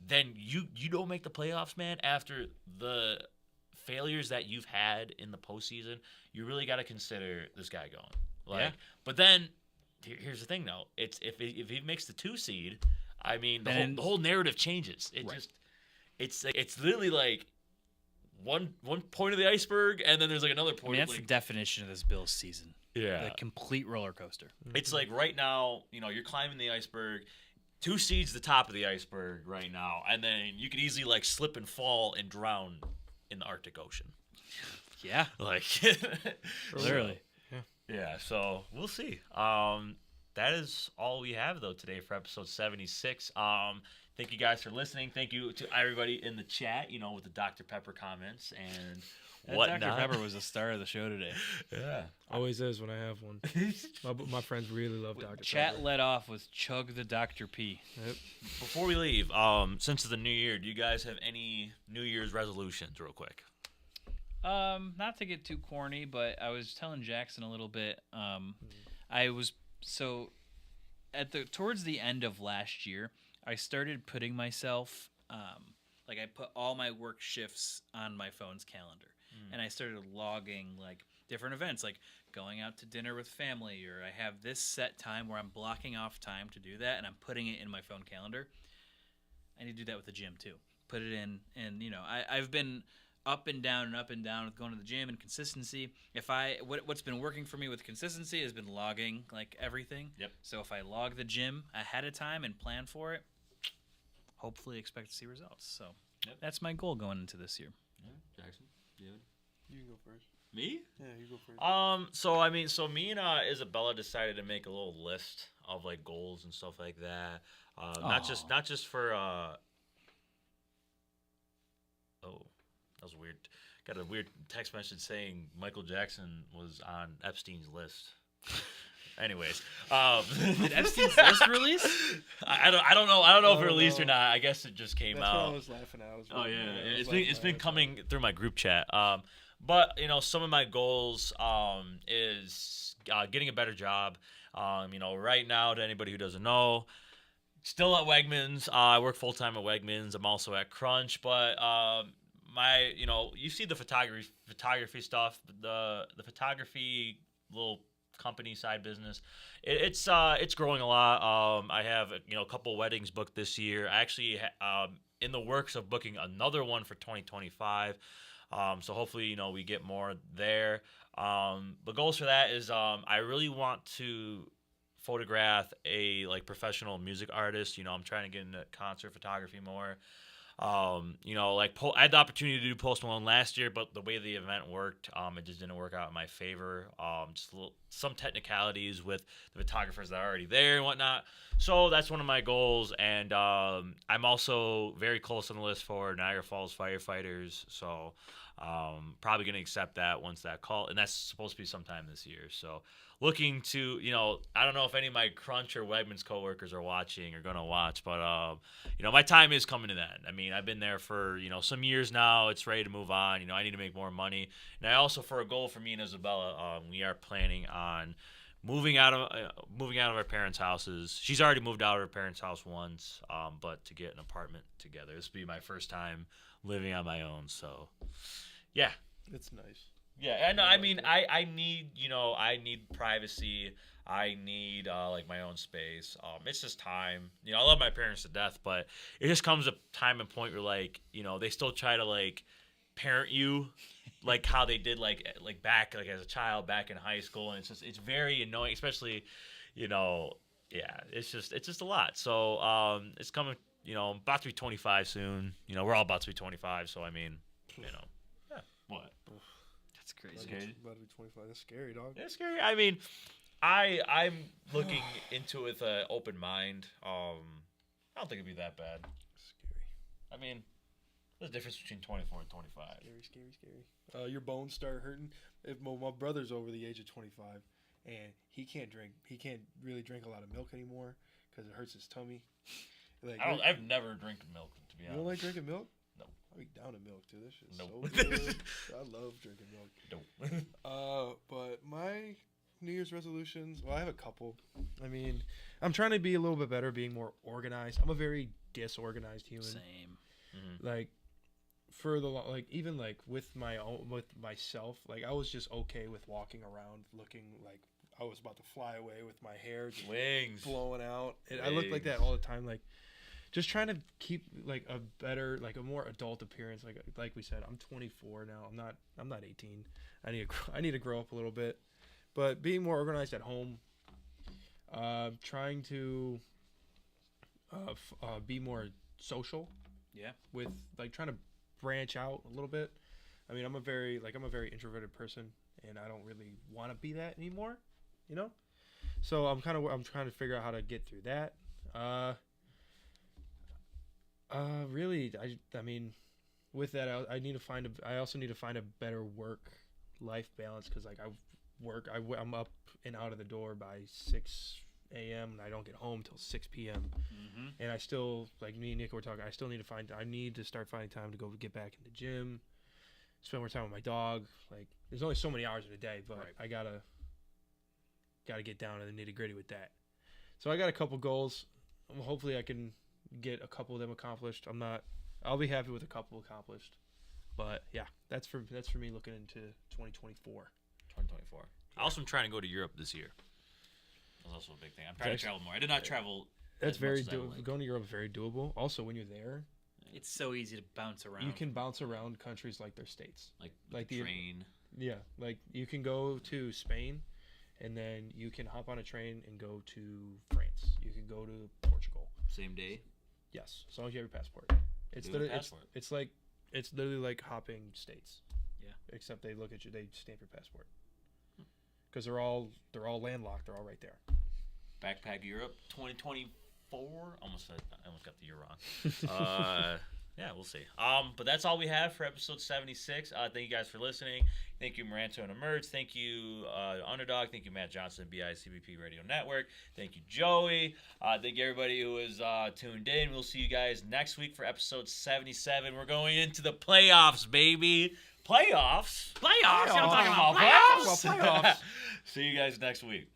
then you don't make the playoffs, man, after the failures that you've had in the postseason. You really got to consider this guy going. But then here's the thing, though. It's if he makes the 2 seed, I mean, the whole narrative changes. It's literally like one point of the iceberg, and then there's like another point. I mean, that's the definition of this Bills season. Yeah, the complete roller coaster. It's like right now, you're climbing the iceberg. 2 seeds the top of the iceberg right now, and then you could easily like slip and fall and drown in the Arctic Ocean. Yeah, like literally. Yeah, so we'll see. That is all we have though today for episode 76. Thank you guys for listening. Thank you to everybody in the chat, with the Dr. Pepper comments and whatnot. Dr. Pepper was the star of the show today. Yeah, always is when I have one. my friends really love Dr. Pepper. Chat led off with Chug the Dr. P. Yep. Before we leave, since it's the new year, do you guys have any New Year's resolutions, real quick? Not to get too corny, but I was telling Jackson a little bit. I was towards the end of last year, I started putting myself like I put all my work shifts on my phone's calendar, and I started logging like different events, like going out to dinner with family, or I have this set time where I'm blocking off time to do that, and I'm putting it in my phone calendar. I need to do that with the gym too. Put it in, and I've been up and down with going to the gym and consistency. What's been working for me with consistency has been logging like everything. Yep. So if I log the gym ahead of time and plan for it, hopefully expect to see results. So that's my goal going into this year. Yeah. Jackson, You can go first. me? Yeah, you go first. So me and Isabella decided to make a little list of like goals and stuff like that. Not just for. Oh, that was weird. Got a weird text message saying Michael Jackson was on Epstein's list. Anyways, Did Epstein's list release? I don't know. I don't know if it released or not. I guess it just came That's out. what I was laughing at. Oh yeah, it's been coming through my group chat. But some of my goals is getting a better job. Right now, to anybody who doesn't know, still at Wegmans. I work full time at Wegmans. I'm also at Crunch, but you see the photography stuff, the photography little company side business. It's growing a lot. I have a couple weddings booked this year. I actually in the works of booking another one for 2025. So hopefully we get more there. The goals for that is I really want to photograph a professional music artist. I'm trying to get into concert photography more. I had the opportunity to do Post Malone last year, but the way the event worked, it just didn't work out in my favor. Some technicalities with the photographers that are already there and whatnot. So that's one of my goals, and I'm also very close on the list for Niagara Falls firefighters. So probably going to accept that once that call, and that's supposed to be sometime this year. So looking to, I don't know if any of my Crunch or Wegmans coworkers are watching or going to watch, but, my time is coming to that. I mean, I've been there for, some years now. It's ready to move on. I need to make more money. And I also, for a goal for me and Isabella, we are planning on moving out of our parents' houses. She's already moved out of her parents' house once, but to get an apartment together. This will be my first time living on my own. So, yeah. It's nice. Yeah, and I mean, I need, I need privacy. I need my own space. It's just time. I love my parents to death, but it just comes a time and point where they still try to parent you like how they did back as a child back in high school, and it's very annoying, especially it's just a lot. So it's coming. I'm about to be 25 soon. We're all about to be 25. So I mean, yeah. What? That's crazy. About to be 25. That's scary, dog. It's scary. I mean, I'm looking into it with an open mind. I don't think it'd be that bad. Scary. I mean, there's a difference between 24 and 25. Scary. Your bones start hurting. If my brother's over the age of 25, and he can't really drink a lot of milk anymore because it hurts his tummy. I've never drank milk, to be honest. You don't like drinking milk? No. I'll be down to milk too. This shit's Nope. so good. I love drinking milk. Nope. But New Year's resolutions. Well, I have a couple. I mean, I'm trying to be a little bit better, being more organized. I'm a very disorganized human. Same. Like, for the even like with myself, like I was just okay with walking around looking like I was about to fly away with my hair just Wings blowing out. And I look like that all the time. Like, just trying to keep like a better, like a more adult appearance. Like we said, I'm 24 now. I'm not 18. I need to grow up a little bit. But being more organized at home, trying to be more social. Yeah. With like trying to branch out a little bit. I mean, I'm a very introverted person, and I don't really want to be that anymore. You know. So I'm trying to figure out how to get through that. Really, I mean, with that, I also need to find a better work-life balance, because like I'm up and out of the door by 6 a.m. and I don't get home till 6 p.m. And I still, like me and Nick were talking, I need to start finding time to go get back in the gym, spend more time with my dog. Like, there's only so many hours in a day, but I gotta get down to the nitty-gritty with that. So I got a couple goals. Hopefully I can get a couple of them accomplished. I'll be happy with a couple accomplished. But yeah, that's for me looking into 2024. 2024. I also am trying to go to Europe this year. That's also a big thing. I'm trying to travel more. I did not travel. That's very doable. Going to Europe is very doable. Also, when you're there, it's so easy to bounce around. You can bounce around countries like they're states. Like the train. Yeah, like you can go to Spain, and then you can hop on a train and go to France. You can go to Portugal. Same day. Yes, as long as you have your passport. It's literally like hopping states. Yeah. Except they look at you, they stamp your passport. Because they're all landlocked. They're all right there. Backpack Europe 2024. I almost got the year wrong. Yeah, we'll see. But that's all we have for episode 76. Thank you guys for listening. Thank you, Maranto and Emerge. Thank you, Underdog. Thank you, Matt Johnson, BICBP Radio Network. Thank you, Joey. Thank you, everybody who was tuned in. We'll see you guys next week for episode 77. We're going into the playoffs, baby. Playoffs? I'm talking about playoffs. Playoffs. See you guys next week.